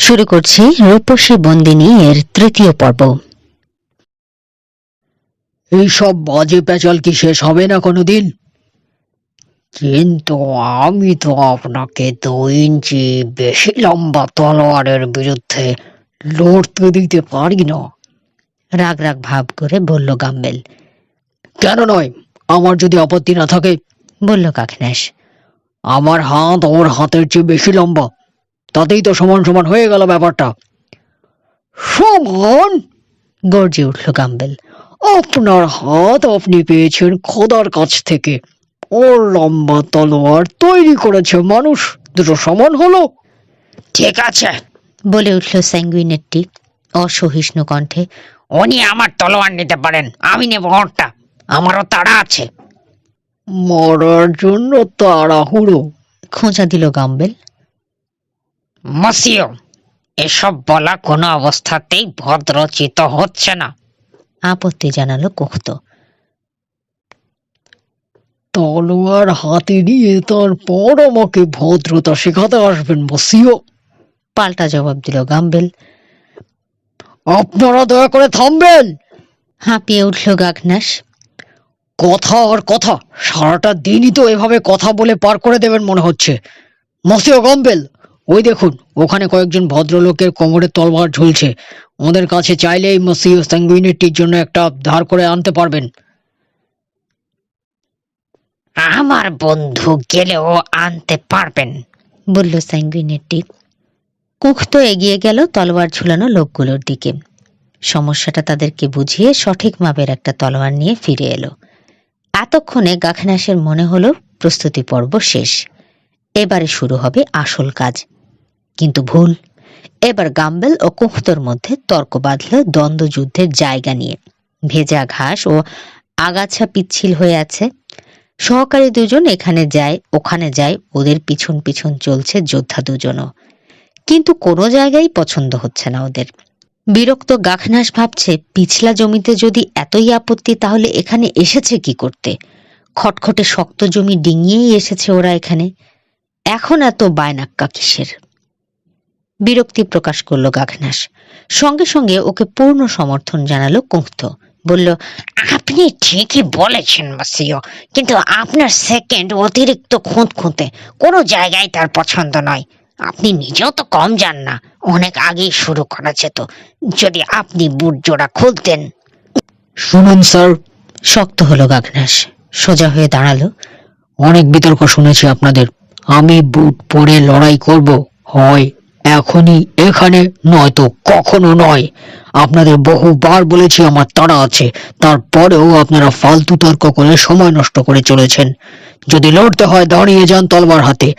শুরু করছি রূপসী বন্দিনী এর তৃতীয় পর্ব। এইসব বাজে পেঁচাল কি শেষ হবে না কোনোদিন? কিন্তু আমি তো আপনাকে 2 ইঞ্চি বেশি লম্বা তলোয়ারের বিরুদ্ধে লড়তে দিতে পারি না। রাগ রাগ ভাব করে বলল গাম্বেল। কেন নয়? আমার যদি আপত্তি না থাকে, বলল কাকনাস। আমার হাত ওর হাতের চেয়ে বেশি লম্বা, তাতেই তো সমান সমান হয়ে গেল ব্যাপারটা। সমান? গর্জে উঠল গাম্বেল। আপনার হাত আপনি পেয়েছেন খোদার কাছ থেকে, ওর লম্বা তলোয়ার তৈরি করেছে মানুষ, দুটো সমান হলো। ঠিক আছে, বলে উঠল স্যাঙ্গুইনেটটি অসহিষ্ণু কণ্ঠে। উনি আমার তলোয়ার নিতে পারেন, আমি নেব ওরটা, আমারও তাড়া আছে। মরার জন্য তাড়াহুড়ো? খোঁচা দিল গাম্বেল। মসিও, এসব বলা কোনো অবস্থাতেই ভদ্রচিত হচ্ছে না। আপত্তি জানালো কুখ্ত। তলোয়ার হাতে নিয়ে তারপর আমাকে ভদ্রতা শেখাতে আসবেন মসিও? পাল্টা জবাব দিল গাম্বেল। আপনারা দয়া করে থামবেন। হাঁপিয়ে উঠল গাকনাস। কথা আর কথা, সারাটা দিনই তো এভাবে কথা বলে পার করে দেবেন মনে হচ্ছে। মসিও গাম্বেল, ওই দেখুন, ওখানে কয়েকজন ভদ্রলোকের কোমরে তলোয়ার ঝুলছে। ওদের কাছে চাইলেই মসিও স্যাঙ্গুইনেটির জন্য একটা ধার করে আনতে পারবেন। আমার বন্ধু গেলেও আনতে পারবেন, বলল স্যাঙ্গুইনেটটি। কুখ্ত এগিয়ে গেল তলোয়ার ঝুলানো লোকগুলোর দিকে। সমস্যাটা তাদেরকে বুঝিয়ে সঠিক মাপের একটা তলোয়ার নিয়ে ফিরে এলো। এতক্ষণে গাখনাসের মনে হলো প্রস্তুতি পর্ব শেষ, এবারে শুরু হবে আসল কাজ। কিন্তু ভুল। এবার গাম্বেল ও কুখ্তর মধ্যে তর্ক বাঁধল দ্বন্দ্বযুদ্ধের জায়গা নিয়ে। ভেজা ঘাস ও আগাছা পিচ্ছিল হয়ে আছে। সহকারী দুজন এখানে যায় ওখানে যায়, ওদের পিছন পিছন চলছে যোদ্ধা দুজনও। কিন্তু কোনো জায়গায় পছন্দ হচ্ছে না ওদের। বিরক্ত গাখনাস ভাবছে, পিছলা জমিতে যদি এতই আপত্তি, তাহলে এখানে এসেছে কি করতে? খটখটে শক্ত জমি ডিঙিয়েই এসেছে ওরা এখানে, এখন এত বায়নাক্কা কিসের? বিরক্তি প্রকাশ করলো গাখনাস। সঙ্গে সঙ্গে ওকে পূর্ণ সমর্থন জানালো কুখ্ত। বলল, আপনি ঠিকই বলেছেন মসিও, কিন্তু আপনার সেকেন্ড অতিরিক্ত খুঁতখুঁতে, কোনো জায়গায় তার পছন্দ নয়। আপনি নিজেও তো কম যান না, অনেক আগেই শুরু করা যেত যদি আপনি বুট জোড়া খুলতেন। শুনুন স্যার, শক্ত হলো গাখনাস। সোজা হয়ে দাঁড়ালো। অনেক বিতর্ক শুনেছি আপনাদের। আমি বুট পরে লড়াই করব, হয় এখনই এখানে, নয়তো কখনো নয়। আপনাদের বহুবার বলেছি আমার তাড়া আছে, তারপরেও আপনারা ফালতু তর্ক করে সময় নষ্ট করে চলেছেন। যদি লড়তে হয় দাঁড়িয়ে যান তলোয়ার হাতে।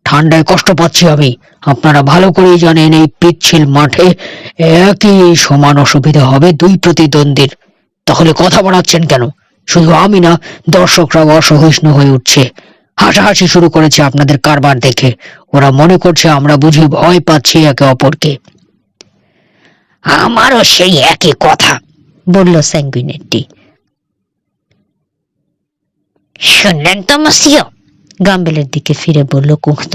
ঠান্ডায় কষ্ট পাচ্ছি আমি, আপনারা ভালো করেই জানেন এই পিচ্ছিল মাঠে একই সমান অসুবিধা হবে দুই প্রতিদ্বন্দ্বীর। তাহলে কথা বাড়াচ্ছেন কেন? শুধু আমি না, দর্শকরাও অসহিষ্ণু হয়ে উঠছে, হাসাহাসি শুরু করেছে আপনাদের কারবার দেখে। ওরা মনে করছে আমরা বুঝি ভয় পাচ্ছি একে অপরকে। আমারও সেই একই কথা, বলল স্যাঙ্গুইনেটটি। শুনলেন তো মসিও? গাম্বেলের দিকে ফিরে বলল কুখ্ত।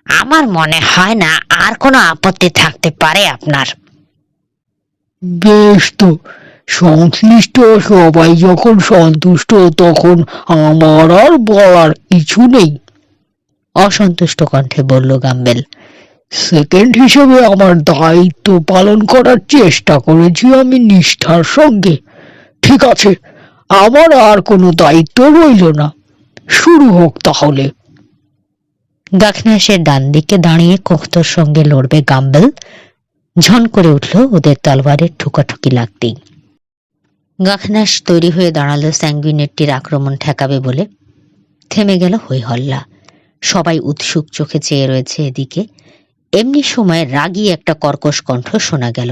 আমার মনে হয় না আর কোনো আপত্তি থাকতে পারে আপনার। বেশ তো, সংশ্লিষ্ট সবাই যখন সন্তুষ্ট, তখন আমার আর বলার কিছু নেই। অসন্তুষ্ট কণ্ঠে বলল গাম্বেল। সেকেন্ড হিসেবে আমার দায়িত্ব পালন করার চেষ্টা করেছি আমি নিষ্ঠার সঙ্গে। ঠিক আছে, আমার আর কোনো দায়িত্ব রইল না। শুরু হোক তাহলে। গাখনাসের ডান দিকে দাঁড়িয়ে কুখ্তর সঙ্গে লড়বে গাম্বেল। ঝন করে উঠল ওদের তলোয়ারের ঠুকাঠুকি লাগতেই। গাখনাস তৈরি হয়ে দাঁড়ালো স্যাঙ্গুইনেটটির আক্রমণ ঠেকাবে বলে। থেমে গেল হই হল্লা। সবাই উৎসুক চোখে চেয়ে রয়েছে এদিকে। এমনি সময় রাগী একটা কর্কশ কণ্ঠ শোনা গেল।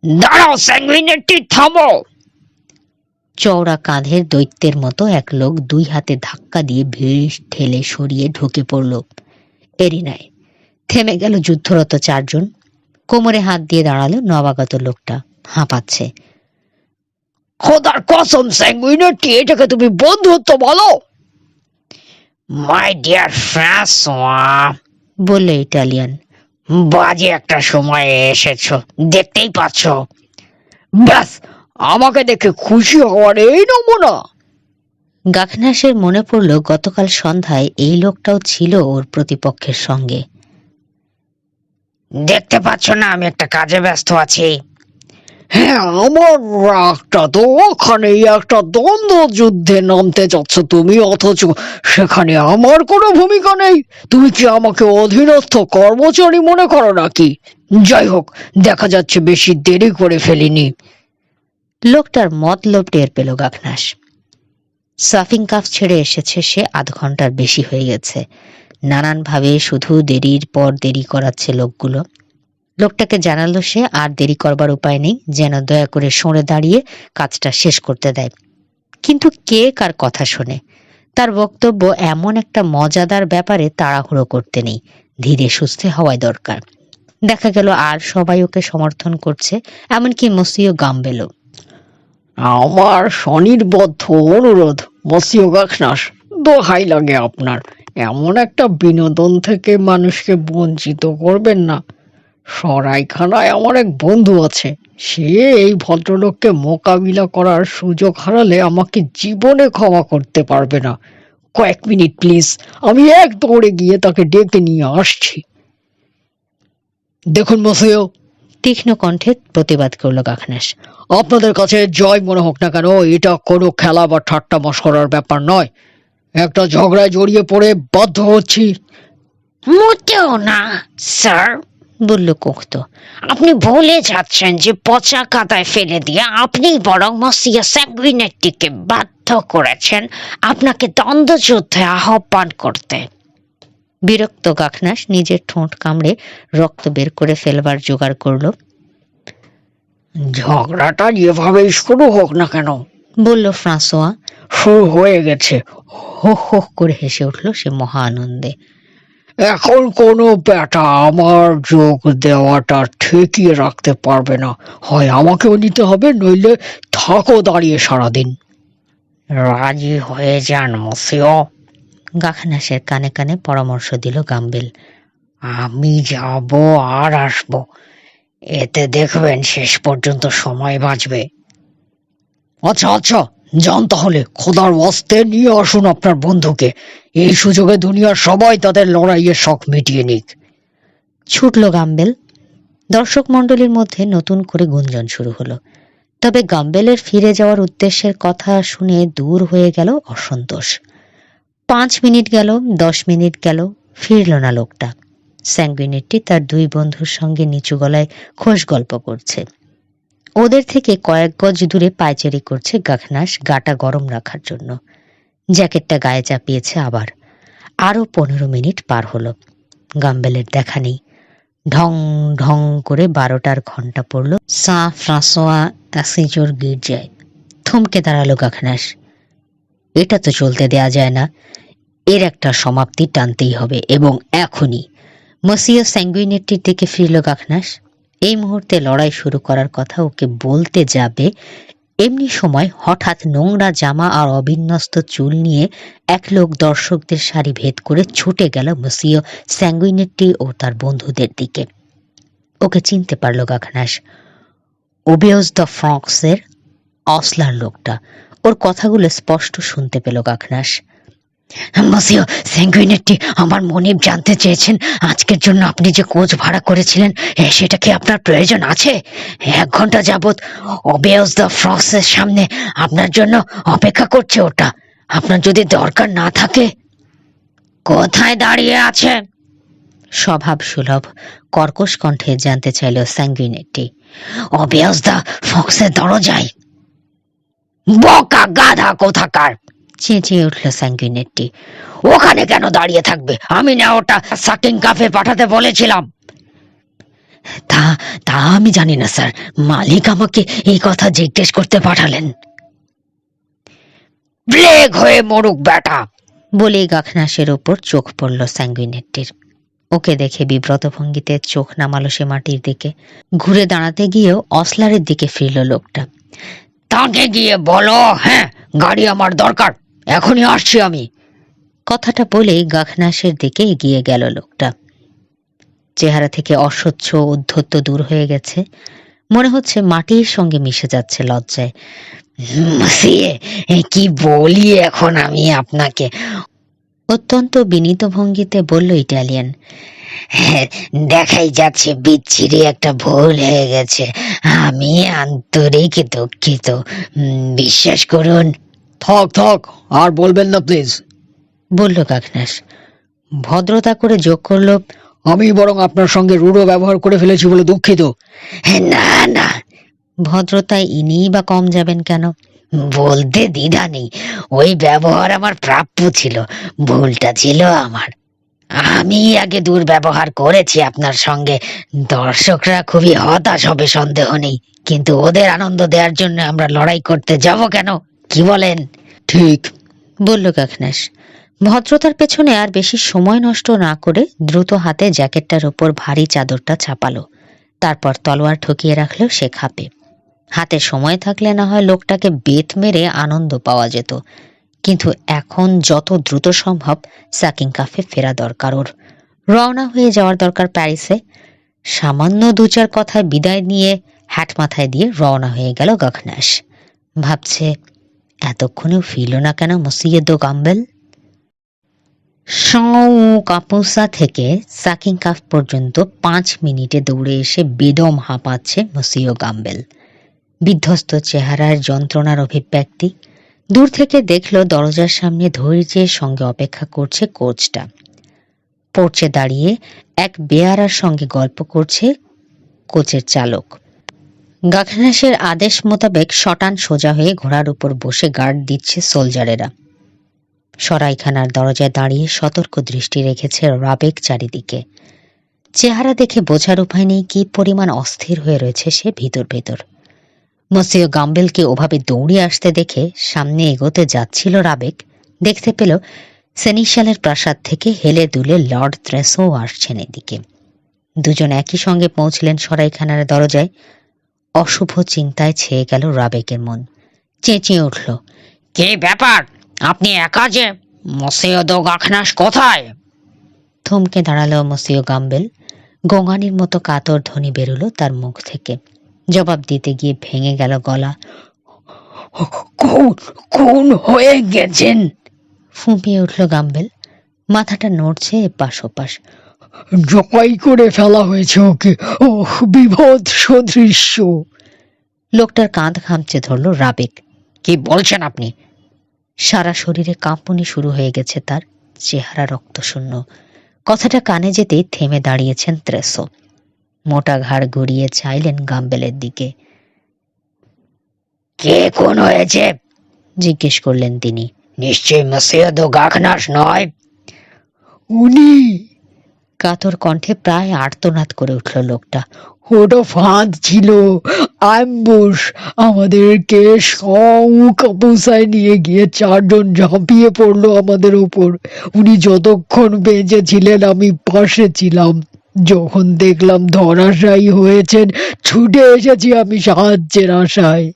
দাঁড়াও স্যাঙ্গুইনেটটি, থামো! চওড়া কাঁধের দৈত্যের মতো এক লোক 2 হাতে ধাক্কা দিয়ে ভিড় ঠেলে সরিয়ে ঢুকে পড়ল এরিনায়। থেমে গেল যুদ্ধরত 4 জন। কোমরে হাত দিয়ে দাঁড়ালো নবাগত লোকটা, হাঁপাচ্ছে। খোদার কসম স্যাঙ্গুইনেটি, এটাকে তুমি বন্ধুত্ব বলো? মাই ডিয়ার ফ্রাঁসোয়া, বলল ইটালিয়ান। বাজে একটা সময়ে এসেছো, দেখতেই পাচ্ছ। ব্যাস, আমাকে দেখে খুশি হওয়ার এই নমুনা? গাখনাসের মনে পড়ল গতকাল সন্ধ্যায় এই লোকটাও ছিল ওর প্রতিপক্ষের সঙ্গে। দেখতে পাচ্ছ না আমি একটা কাজে ব্যস্ত আছি? হ্যাঁ, আমার রাগটা তো ওখানেই, একটা দ্বন্দ্ব যুদ্ধে নামতে যাচ্ছ তুমি, অথচ সেখানে আমার কোনো ভূমিকা নেই। তুমি কি আমাকে অধীনস্থ কর্মচারী মনে করো নাকি? যাই হোক, দেখা যাচ্ছে বেশি দেরি করে ফেলিনি। লোকটার মতলব টের পেল গাখনাস। সাফিং কাফ ছেড়ে এসেছে সে 0.5 ঘন্টার বেশি হয়ে গেছে। নানানভাবে শুধু দেরির পর দেরি করাচ্ছে লোকগুলো। লোকটাকে জানালো সে আর দেরি করবার উপায় নেই, যেন দয়া করে সরে দাঁড়িয়ে কাজটা শেষ করতে দেয়। কিন্তু কে কার কথা শোনে? তার বক্তব্য এমন একটা মজাদার ব্যাপারে তাড়াহুড়ো করতে নেই, ধীরে সুস্থে হওয়াই দরকার। দেখা গেল আর সবাই ওকে সমর্থন করছে, এমনকি মসিও গাম্বেলও। আমার স্বনির্বদ্ধ অনুরোধ মসিও গাখনাস, দোহাই লাগে আপনার, এমন একটা বিনোদন থেকে মানুষকে বঞ্চিত করবেন না। সরাইখানায় আমার এক বন্ধু আছে, সে এই ভদ্রলোককে মোকাবিলা করার সুযোগ হারালে আমাকে জীবনে ক্ষমা করতে পারবে না। কয়েক মিনিট প্লিজ, আমি এক দৌড়ে গিয়ে তাকে ডেকে নিয়ে আসছি। দেখুন মসিও, তীক্ষ্ণ কণ্ঠে প্রতিবাদ করলো গাখনাস, আপনাদের কাছে জয় মনে হোক না কেন, এটা কোনো খেলা বা ঠাট্টা মশকরার ব্যাপার নয়। একটা ঝগড়ায় জড়িয়ে পড়ে বাধ্য হচ্ছি। মোটেও না স্যার, বলল কুখ্ত। আপনি ভুলে যাচ্ছেন যে পচা কাদায় ফেলে দিয়ে আপনি বরং মসিয়া স্যাঙ্গুইনেটিকে বাধ্য করেছেন আপনাকে দ্বন্দ্বযুদ্ধে আহ্বান করতে। বিরক্ত গাখনাস নিজের ঠোঁট কামড়ে রক্ত বের করে ফেলবার জোগাড় করলো। ঝগড়াটা যেভাবেই শুরু হোক না কেন, বলল ফ্রাঁসোয়া। শুরু হয়ে গেছে। হো হো করে হেসে উঠল সে মহা আনন্দে। এখন কোনো ব্যাটা আমার যোগ দেওয়াটা ঠেকিয়ে রাখতে পারবে না। হয় আমাকেও নিতে হবে, নইলে থাকো দাঁড়িয়ে সারাদিন। রাজি হয়ে যান মসিও, গাখনাসের কানে কানে পরামর্শ দিল গাম্বেল। আমি যাব আর আসব, এতে দেখবেন শেষ পর্যন্ত সময় বাঁচবে। আচ্ছা আচ্ছা, যান তাহলে, খোদার ওয়াস্তে নিয়ে আসুন আপনার বন্ধুকে। এই সুযোগে দুনিয়ার সবাই তাদের লড়াইয়ের শখ মিটিয়ে নিক। ছুটল গাম্বেল। দর্শক মণ্ডলীর মধ্যে নতুন করে গুঞ্জন শুরু হলো। তবে গাম্বেলের ফিরে যাওয়ার উদ্দেশ্যের কথা শুনে দূর হয়ে গেল অসন্তোষ। 5 মিনিট গেল, 10 মিনিট গেল, ফিরল না লোকটা। স্যাঙ্গুইনেটি তার 2 বন্ধুর সঙ্গে নিচু গলায় খোশ গল্প করছে। ওদের থেকে কয়েক গজ দূরে পায়চারি করছে গাখনাস গাটা গরম রাখার জন্য। জ্যাকেটটা গায়ে চাপিয়েছে আবার। আরো 15 মিনিট পার হলো, গাম্বেলের দেখা নেই। ঢং ঢং করে 12টার ঘন্টা পড়ল সাঁ ফ্রাঁসোয়া অ্যাসিজোর গির্জায়। থমকে দাঁড়ালো গাখনাস। এটা তো চলতে দেয়া যায় না, এর একটা সমাপ্তি টানতেই হবে, এবং এখনই। মসিও স্যাঙ্গুইনেটির দিকে ফিরল গাখনাস। এই মুহূর্তে লড়াই শুরু করার কথা ওকে বলতে যাবে, এমনি সময় হঠাৎ নোংরা জামা আর অবিন্যস্ত চুল নিয়ে এক লোক দর্শকদের সারি ভেদ করে ছুটে গেল মসিও স্যাঙ্গুইনেটি ও তার বন্ধুদের দিকে। ওকে চিনতে পারল গাখনাস। ওবেয়স দ্য ফ্রক্সের অসলার লোকটা। ওর কথাগুলো স্পষ্ট শুনতে পেল গাখনাস। মসিও স্যাঙ্গুইনেটি, আমার মনিব জানতে চেয়েছেন আজকের জন্য আপনি যে কোচ ভাড়া করেছিলেন সেটা কি আপনার প্রয়োজন আছে? 1 ঘন্টা যাবত ওবেয়স দ্য ফ্রক্সের সামনে আপনার জন্য অপেক্ষা করছে ওটা। আপনার যদি দরকার না থাকে, কোথায় দাঁড়িয়ে আছে? স্বভাব সুলভ কর্কশ কণ্ঠে জানতে চাইল স্যাঙ্গুইনেটি। ওবেয়স দ্য ফ্রক্সের দরজায়। বকা গাধা কোথাকার, চেঁচিয়ে উঠল স্যাঙ্গুইনেটি। ওখানে কেন দাঁড়িয়ে থাকবে? আমি না ওটা সাকিং কাফে পাঠাতে বলেছিলাম? তা তা আমি জানি না স্যার, মালিক আমাকে এই কথা জিজ্ঞেস করতে পাঠালেন। ব্লেক হয়ে মরুক বেটা, বলেই গাখনাসের ওপর চোখ পড়ল স্যাঙ্গুইনেটির। ওকে দেখে বিব্রত ভঙ্গিতে চোখ নামালো সে মাটির দিকে। ঘুরে দাঁড়াতে গিয়েও অসলারের দিকে ফিরল লোকটা। তাকে গিয়ে বলো, হ্যাঁ গাড়ি আমার দরকার, এখনই আসছি আমি। কথাটা বলেই গাখনাসের দিকে এগিয়ে গেল লোকটা। চেহারা থেকে অস্বচ্ছ উদ্ধত্ত দূর হয়ে গেছে, মনে হচ্ছে মাটির সঙ্গে মিশে যাচ্ছে লজ্জায়। মসিয়ে, কি বলি এখন আমি আপনাকে? অত্যন্ত বিনীত ভঙ্গিতে বলল ইটালিয়ান। হ্যাঁ, দেখাই যাচ্ছে বিচ্ছিরি একটা ভুল হয়ে গেছে। আমি আন্তরিক দুঃখিত, বিশ্বাস করুন। থাক থাক, আর বলবেন না প্লিজ। বলল কাকনাস। ভদ্রতা করে যোগ করল, আমি বরং আপনার সঙ্গে রূঢ় ব্যবহার করে ফেলেছি বলে দুঃখিত। না না, ভদ্রতায় ইনিই বা কম যাবেন কেন? বলতে দ্বিধা নেই, ওই ব্যবহার আমার প্রাপ্য ছিল, ভুলটা ছিল আমার। আমি আগে দুর্ব্যবহার করেছি আপনার সঙ্গে। দর্শকরা খুবই হতাশ হবে সন্দেহ নেই, কিন্তু ওদের আনন্দ দেওয়ার জন্য আমরা লড়াই করতে যাব কেন, কি বলেন? ঠিক, বলল কাকনাস। ভদ্রতার পেছনে আর বেশি সময় নষ্ট না করে দ্রুত হাতে জ্যাকেটটার উপর ভারী চাদরটা চাপালো, তারপর তলোয়ার ঠকিয়ে রাখলো সে খাপে। হাতে সময় থাকলে না হয় লোকটাকে বেত মেরে আনন্দ পাওয়া যেত, কিন্তু এখন যত দ্রুত সম্ভব সাকিং কাফে ফেরা দরকার ওর। রওনা হয়ে যাওয়ার দরকার প্যারিসে। সামান্য দু চার কথায় বিদায় নিয়ে হ্যাট মাথায় দিয়ে রওনা হয়ে গেল গাখনাস। ভাবছে, এতক্ষণেও ফিরল না কেন মসিয়ে দো গাম্বেল? কাপুসা থেকে সাকিং কাফ পর্যন্ত 5 মিনিটে দৌড়ে এসে বেদম হাঁপাচ্ছে মসিও গাম্বেল। বিধ্বস্ত চেহারার যন্ত্রণার অভিব্যক্তি। দূর থেকে দেখল দরজার সামনে ধৈর্যের সঙ্গে অপেক্ষা করছে কোচটা। পড়ছে দাঁড়িয়ে এক বেয়ারার সঙ্গে গল্প করছে কোচের চালক। গাখনাসের আদেশ মোতাবেক শটান সোজা হয়ে ঘোড়ার উপর বসে গার্ড দিচ্ছে সোলজারেরা। সরাইখানার দরজায় দাঁড়িয়ে সতর্ক দৃষ্টি রেখেছে রাবেক চারিদিকে। চেহারা দেখে বোঝার উপায় নেই কি পরিমাণ অস্থির হয়ে রয়েছে সে ভিতর ভেতর। মসিও গাম্বেলকে ওভাবে দৌড়িয়ে আসতে দেখে সামনে এগোতে যাচ্ছিল রাবেক, দেখতে পেল সেনিশালের প্রাসাদ থেকে হেলে দুলে লর্ড ত্রেসো আসছেন এদিকে। দুজন একই সঙ্গে পৌঁছলেন সরাইখানার দরজায়। অশুভ চিন্তায় ছেয়ে গেল রাবেকের মন। চেঁচিয়ে উঠল, কি ব্যাপার, আপনি একা যে? মসিও দো গাখনাস কোথায়? থমকে দাঁড়ালো মসিও গাম্বেল। গোঙানির মতো কাতর ধ্বনি বেরোলো তার মুখ থেকে। জবাব দিতে গিয়ে ভেঙে গেল গলা। কোন হয়ে গেছেন? ফুঁপিয়ে উঠল গাম্বেল। মাথাটা নড়ছে এপাশ ওপাশ। জবাই করে ফেলা হয়েছে ওকে। ওহ, বিভৎস দৃশ্য। লোকটার কাঁধ খামচে ধরল রাবেক। কি বলছেন আপনি? সারা শরীরে কাঁপুনি শুরু হয়ে গেছে তার, চেহারা রক্তশূন্য। কথাটা কানে যেতেই থেমে দাঁড়িয়েছেন ত্রেসো। মোটা ঘাড় ঘুরিয়ে চাইলেন গাম্বেলের দিকে। কে কোন হয়েছে? জিজ্ঞেস করলেন তিনি। নিশ্চয়ই মসিও দো গাখনাস নয়। উনি। কাতর কণ্ঠে প্রায় আর্তনাদ করে উঠল লোকটা। ওটা ফাঁদ ছিল, অ্যাম্বুশ। আমাদেরকে কাপুসায় নিয়ে গিয়ে 4 জন ঝাঁপিয়ে পড়লো আমাদের উপর। উনি যতক্ষণ বেঁচে ছিলেন আমি পাশে ছিলাম। যখন দেখলাম ধরাশায়ী হয়েছেন, ছুটে এসেছি আমি সাহায্যের আশায়।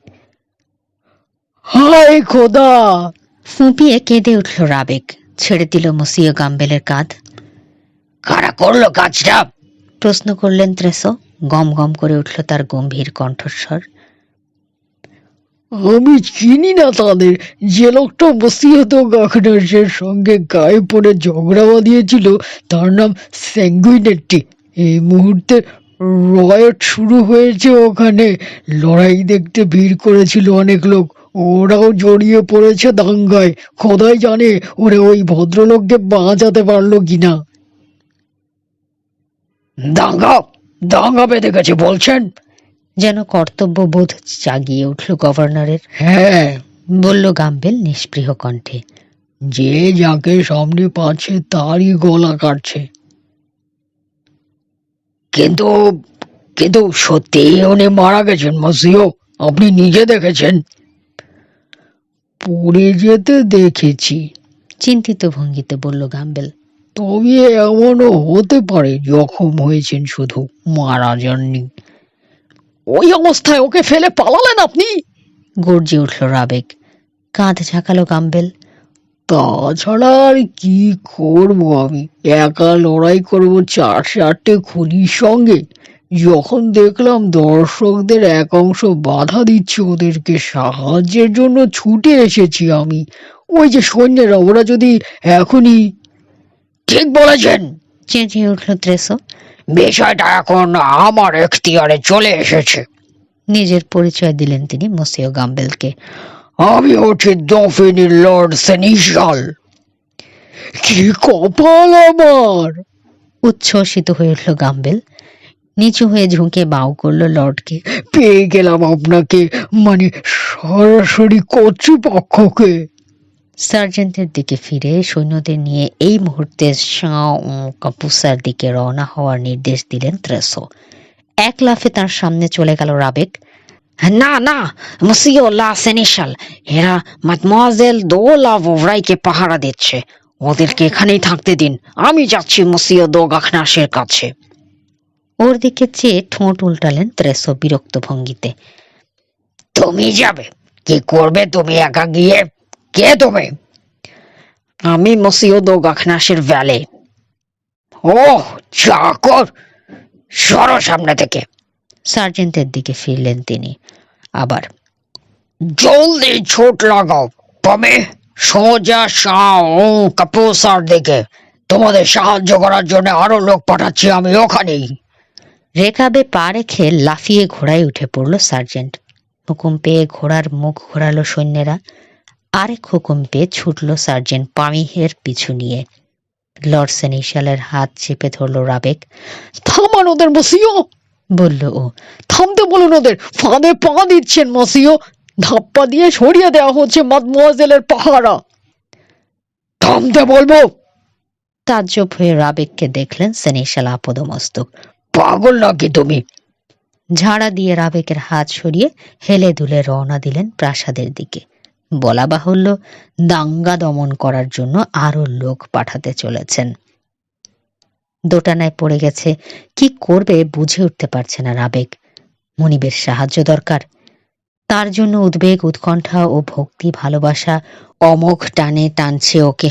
হায় খোদা! ফুঁপিয়ে কেঁদে উঠল রাবেক। ছেড়ে দিল মসিও গাম্বেলের কাঁধ। কারা করলো কাজটা? প্রশ্ন করলেন ত্রেসো। গম গম করে উঠল তার গম্ভীর কণ্ঠস্বর। আমি চিনি না তাদের। যে লোকটা মসিহত গাখনাসের সঙ্গে গায়ে পড়ে ঝগড়া বাঁধিয়েছিল তার নাম স্যাঙ্গুইনেটি। এই মুহূর্তে রয়ট শুরু হয়েছে ওখানে। লড়াই দেখতে ভিড় করেছিল অনেক লোক। ওরাও জড়িয়ে পড়েছে দাঙ্গায়। খোদাই জানে ওরা ওই ভদ্রলোককে বাঁচাতে পারলো কিনা। দাঙ্গা দাঙ্গা বেঁধে গেছে বলছেন? যেন কর্তব্যবোধ জাগিয়ে উঠল গভর্নরের। হ্যাঁ, বলল গাম্বেল নিষ্পৃহ কণ্ঠে। যে যাকে সামনে পাচ্ছে তারই গলা কাটছে। কিন্তু কিন্তু সত্যিই উনি মারা গেছেন মসিও? আপনি নিজে দেখেছেন? পড়ে যেতে দেখেছি। চিন্তিত ভঙ্গিতে বলল গাম্বেল। তবে এমনও হতে পারে জখম হয়েছেন, শুধু মারা যাননি। ওই অবস্থায় ওকে ফেলে পালালেন আপনি? গর্জে উঠল রাবেক। কাঁধ ঝাঁকালো গাম্বেল। তাছাড়া আর কি করবো আমি? একা লড়াই করবো 4-4টে খুনির সঙ্গে? যখন দেখলাম দর্শকদের এক অংশ বাধা দিচ্ছে, ওদেরকে সাহায্যের জন্য ছুটে এসেছি আমি। ওই যে সৈন্যরা, ওরা যদি এখনই... ঠিক বলেছেন, চেঁচিয়ে উঠল ত্রেসো। বিষয়টা এখন আমার এখতিয়ারে চলে এসেছে। নিজের পরিচয় দিলেন তিনি মসিও গাম্বেলকে। আমি হচ্ছি দফিনি লর্ড সেনিশাল। কি কপাল আমার! উচ্ছ্বসিত হয়ে উঠল গাম্বেল। নিচু হয়ে ঝুঁকে বাউ করলো লর্ডকে। পেয়ে গেলাম আপনাকে, মানে সরাসরি কর্তৃপক্ষকে। সার্জেন্টের দিকে ফিরে সৈন্যদের নিয়ে এই মুহূর্তে কাপুসার দিকে রওনা হওয়ার নির্দেশ দিলেন ত্রেসো। এক লাফে তার সামনে চলে গেল রাবেক। না না মসিও লা সেনিশাল, এরা মাদমোয়াজেল দো লা ভোভরাইকে পাহারা দিচ্ছে। ওদেরকে এখানেই থাকতে দিন, আমি যাচ্ছি মসিও দো গাখনাসের কাছে। ওর দিকে চেয়ে ঠোঁট উল্টালেন ত্রেসো বিরক্ত ভঙ্গিতে। তুমি যাবে? কি করবে তুমি একা গিয়ে? কে তুমি? আমি মসিও দো গাখনাসের ভ্যালে। ওহ, চাকর, সরো সামনে থেকে। সার্জেন্টের দিকে ফিরলেন তিনি আবার। জলদি ছুট লাগাও তুমি, সোজা কাপুসার দিকে। তোমাদের সাহায্য করার জন্য আরো লোক পাঠাচ্ছি আমি ওখানেই। রেখাবে পা রেখে লাফিয়ে ঘোড়ায় উঠে পড়ল সার্জেন্ট। হুকুম পেয়ে ঘোড়ার মুখ ঘোরালো সৈন্যেরা। আরেক হুকুম পেয়ে ছুটল সার্জেন্ট পামিহের পিছু নিয়ে। লর্ড সেনিশালের হাত চেপে ধরল রাবেক। থামান ওদের মসিও, বলল ও। থামতে বলুন ওদের, ফাঁদে পা দিচ্ছেন মসিও। ধাপ্পা দিয়ে সরিয়ে দেওয়া হচ্ছে মাদমোয়াজেলের পাহারা। থামতে বলবো। তাজ্জব হয়ে রাবেককে দেখলেন সেনিশাল আপদমস্তক। পাগল নাকি তুমি? ঝাড়া দিয়ে রাবেকের হাত সরিয়ে হেলে দুলে রওনা দিলেন প্রাসাদের দিকে। বলা বাহুল্য, দাঙ্গা দমন করার জন্য আরো লোক পাঠাতে চলেছেন। দোটানায় পড়ে গেছে। কি করবে বুঝে উঠতে পারছে না রাবেক। মনিবের সাহায্য দরকার। তার জন্য উদ্বেগ, উৎকণ্ঠা ও ভক্তি ভালোবাসা অমোঘ টানে টানছে ওকে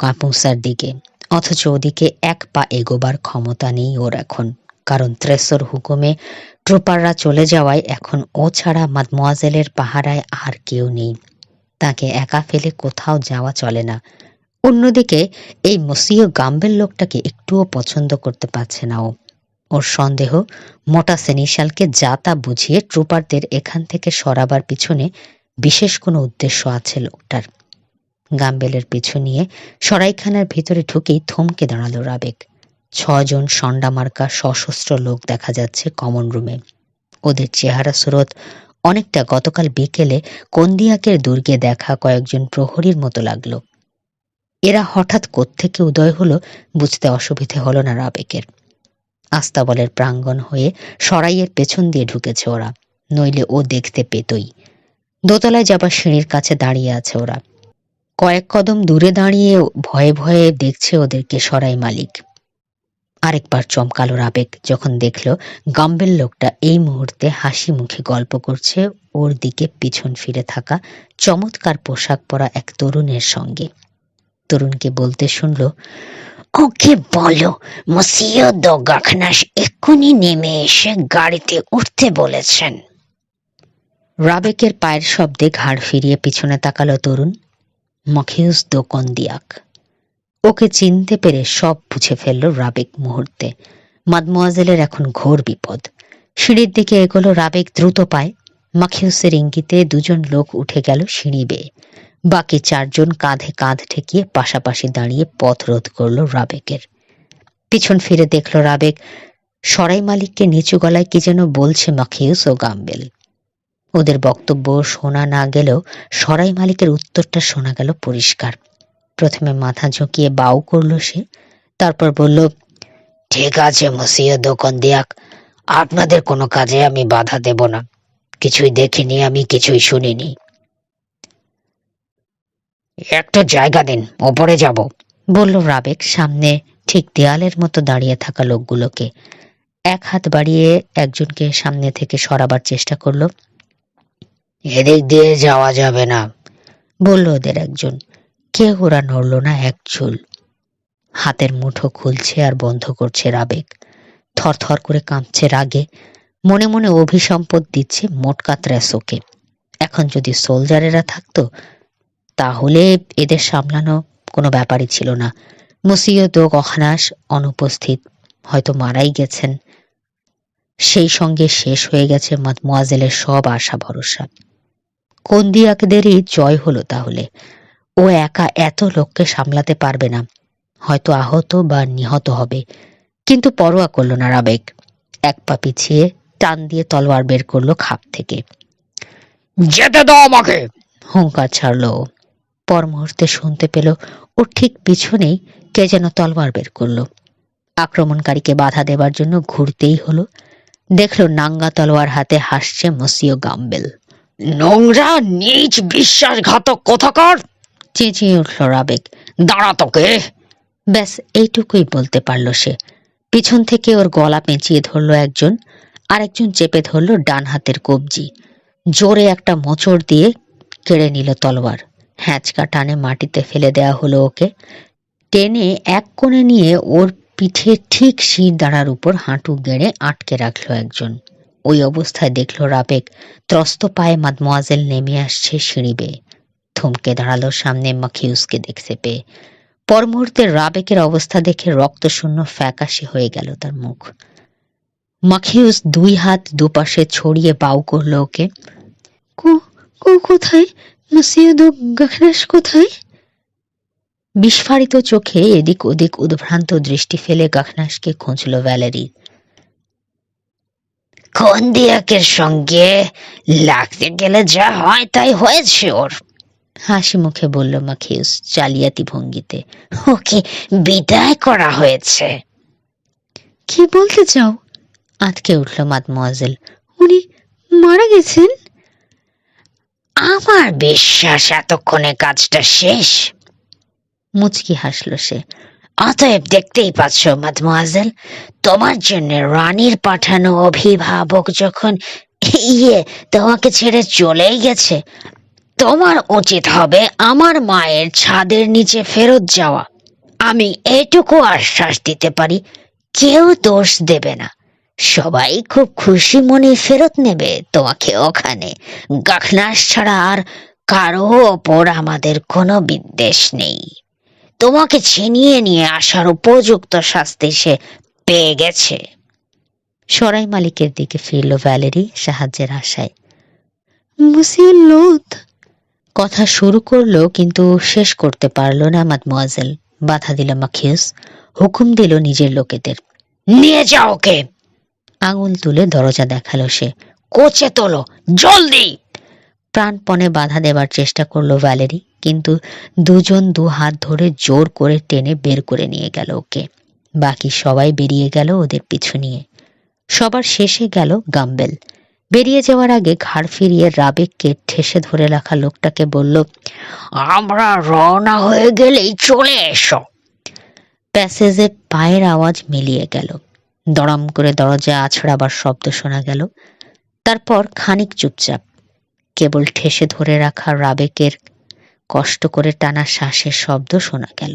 কাপুসার দিকে। অথচ ওদিকে এক পা এগোবার ক্ষমতা নেই ওর এখন। কারণ ত্রেসোর হুকুমে ট্রুপাররা চলে যাওয়ায় এখন ও ছাড়া মাদমোয়াজেলের পাহারায় আর কেউ নেই। তাকে একা ফেলে কোথাও যাওয়া চলে না। অন্যদিকে এই মসিও গাম্বেল লোকটাকে একটুও পছন্দ করতে পারছে না ও। ওর সন্দেহ, মোটা সেনিশালকে যা তা বুঝিয়ে ট্রুপারদের এখান থেকে সরাবার পিছনে বিশেষ কোনো উদ্দেশ্য আছে লোকটার। গাম্বেলের পিছু নিয়ে সরাইখানার ভিতরে ঢুকেই থমকে দাঁড়ালো রাবেক। 6 জন সন্ডামার্কা সশস্ত্র লোক দেখা যাচ্ছে কমন রুমে। ওদের চেহারা সুরত অনেকটা গতকাল বিকেলে কন্দিয়াকের দুর্গে দেখা কয়েকজন প্রহরীর মতো লাগলো। এরা হঠাৎ কোত্থেকে উদয় হলো বুঝতে অসুবিধে হলো না রাবেকের। আস্তাবলের প্রাঙ্গণ হয়ে সরাইয়ের পেছন দিয়ে ঢুকেছে ওরা, নইলে ও দেখতে পেতই। দোতলায় যাবার সিঁড়ির কাছে দাঁড়িয়ে আছে ওরা। কয়েক কদম দূরে দাঁড়িয়ে ভয়ে ভয়ে দেখছে ওদেরকে সরাই মালিক। আরেকবার চমকালো রাবেক যখন দেখল গাম্বেল লোকটা এই মুহূর্তে হাসি মুখে গল্প করছে ওর দিকে পিছন ফিরে থাকা চমৎকার পোশাক পরা এক তরুণের সঙ্গে। তরুণকে বলতে শুনল, ওকে বলো মসিও দো গাখনাস এক্ষুনি নেমে এসে গাড়িতে উঠতে বলেছেন। রাবেকের পায়ের শব্দে ঘাড় ফিরিয়ে পিছনে তাকালো তরুণ। মখিউস দো কন্দিয়াক। ওকে চিনতে পেরে সব বুঝে ফেলল রাবেক মুহূর্তে। মাদমোয়াজেলের এখন ঘোর বিপদ। সিঁড়ির দিকে এগোলো রাবেক দ্রুত পায়। মখিউসের ইঙ্গিতে 2 জন লোক উঠে গেল সিঁড়ি বেয়ে। বাকি 4 জন কাঁধে কাঁধ ঠেকিয়ে পাশাপাশি দাঁড়িয়ে পথ রোধ করল রাবেকের। পিছন ফিরে দেখল রাবেক সরাই মালিককে নিচু গলায় কি যেন বলছে মখিউস ও গাম্বেল। ওদের বক্তব্য শোনা না গেলেও সরাই মালিকের উত্তরটা শোনা গেল পরিষ্কার। প্রথমে মাথা ঝুঁকিয়ে বাউ করল সে, তারপর বলল, ঠিক আছে মসিও দো কন্দিয়াক, আপনাদের কোনো কাজে আমি বাধা দেব না। কিছুই দেখিনি আমি, কিছুই শুনিনি। একটু জায়গা দিন, ওপরে যাব, বলল রাবেক সামনে ঠিক দেয়ালের মতো দাঁড়িয়ে থাকা লোকগুলোকে। এক হাত বাড়িয়ে একজনকে সামনে থেকে সরাবার চেষ্টা করলো। এদিক দিয়ে যাওয়া যাবে না, বলল ওদের একজন। কেউ ওরা নড়ল না এক চুল। হাতের মুঠো খুলছে আর বন্ধ করছে রাবেক, থরথর করে কাঁপছে রাগে, মনে মনে অভিসম্পদ দিচ্ছে মোটকা ত্রেসোকে। এখন যদি সোলজারেরা থাকতো তাহলে এদের সামলানো কোনো ব্যাপারই ছিল না। মুসিও দো গখনাস অনুপস্থিত, হয়তো মারাই গেছেন। সেই সঙ্গে শেষ হয়ে গেছে মাদমোয়াজেলের সব আশা ভরসা। কন্দিয়াকদেরই জয় হলো তাহলে। ও একা এত লোককে সামলাতে পারবে না, হয়তো আহত বা নিহত হবে, কিন্তু পরোয়া করল না রাবেক। এক পা পিছিয়ে টান দিয়ে তলোয়ার বের করলো খাপ থেকে। যেতে দাও আমাকে! হুঙ্কার ছাড়ল ও। পর মুহূর্তে শুনতে পেল ওর ঠিক পিছনেই কে যেন তলোয়ার বের করলো। আক্রমণকারীকে বাধা দেবার জন্য ঘুরতেই হলো। দেখলো নাঙ্গা তলোয়ার হাতে হাসছে মসিও গাম্বেল। নোংরা নীচ বিশ্বাসঘাতক কোথাকার! চেঁচিয়ে উঠল রাবেক। দাঁড়া তোকে! ব্যাস এইটুকুই বলতে পারল সে। পিছন থেকে ওর গলা পেঁচিয়ে ধরল একজন, আরেকজন চেপে ধরল ডান হাতের কবজি। জোরে একটা মোচড় দিয়ে কেড়ে নিল তলোয়ার। হ্যাঁচকা টানে মাটিতে ফেলে দেয়া হলো ওকে। টেনে এক কোণে নিয়ে ওর পিঠে ঠিক শির দাঁড়ার উপর হাঁটু গেড়ে আটকে রাখলো একজন। ওই অবস্থায় দেখল রাবেক ত্রস্ত পায়ে মাদমোয়াজেল নেমে আসছে সিঁড়ি বেয়ে। থমকে দাঁড়ালো সামনে মাখিউসকে দেখতে পেয়ে। পর মুহূর্তে রাবেকের অবস্থা দেখে রক্তশূন্য ফ্যাকাশে হয়ে গেল তার মুখ। মাখিউস দুই হাত দুপাশে ছড়িয়ে বাউ করল ওকে। কোথায় মসিও দো গখনাস, কোথায়? বিস্ফারিত চোখে এদিক ওদিক উদ্ভ্রান্ত দৃষ্টি ফেলে গখনাসকে খুঁজল ভ্যালেরি। কন্দিয়াকের সঙ্গে লাগতে গেলে যা হয় তাই হয়েছে ওর। হাসি মুখে বলল মাখিউস জালিয়াতি ভঙ্গিতে। ওকে বিদায় করা হয়েছে। কি বলতে চাও? আঁতকে উঠল মাদমোয়াজেল। উনি মারা গেছেন? আমার বিশ্বাস এতক্ষণে কাজটা শেষ। মুচকি হাসল সে। অতএব দেখতেই পাচ্ছ মাদমোয়াজেল, তোমার জন্য রানীর পাঠানো অভিভাবক যখন তোমাকে ছেড়ে চলেই গেছে, তোমার উচিত হবে আমার মায়ের ছাদের নিচে ফেরত যাওয়া। আমি এটুকু আশ্বাস দিতে পারি, কেউ দোষ দেবে না। সবাই খুব খুশি মনে ফেরত নেবে তোমাকে ওখানে। গখনাস ছাড়া আর কারো ওপর আমাদের কোনো বিদ্বেষ নেই। তোমাকে ছিনিয়ে নিয়ে আসার উপযুক্ত শাস্তি সে পেয়ে গেছে। সরাই মালিকের দিকে ফিরল ভ্যালেরি সাহায্যের আশায়। মুসিও লোথ কথা শুরু করলো, কিন্তু শেষ করতে পারল না মাদমোয়াজেল। বাধা দিল মাখিউস। হুকুম দিল নিজের লোকেদের। নিয়ে যাও ওকে। আঙুল তুলে দরজা দেখালো সে। কোচে তোলো জলদি। প্রাণপণে বাধা দেবার চেষ্টা করলো ভ্যালেরি, কিন্তু দুজন দু হাত ধরে জোর করে টেনে বের করে নিয়ে গেল ওকে। বাকি সবাই বেরিয়ে গেল ওদের পিছু নিয়ে। সবার শেষে গেল গাম্বেল। বেরিয়ে যাওয়ার আগে ঘাড় ফিরিয়ে রাবেককে ঠেসে ধরে রাখা লোকটাকে বলল, আমরা রওনা হয়ে গেলেই চলে এসো। প্যাসেজে পায়ের আওয়াজ মিলিয়ে গেল। দড়াম করে দরজা আছড়াবার শব্দ শোনা গেল। তারপর খানিক চুপচাপ। কেবল ঠেসে ধরে রাখা রাবেকের কষ্ট করে টানা শ্বাসের শব্দ শোনা গেল।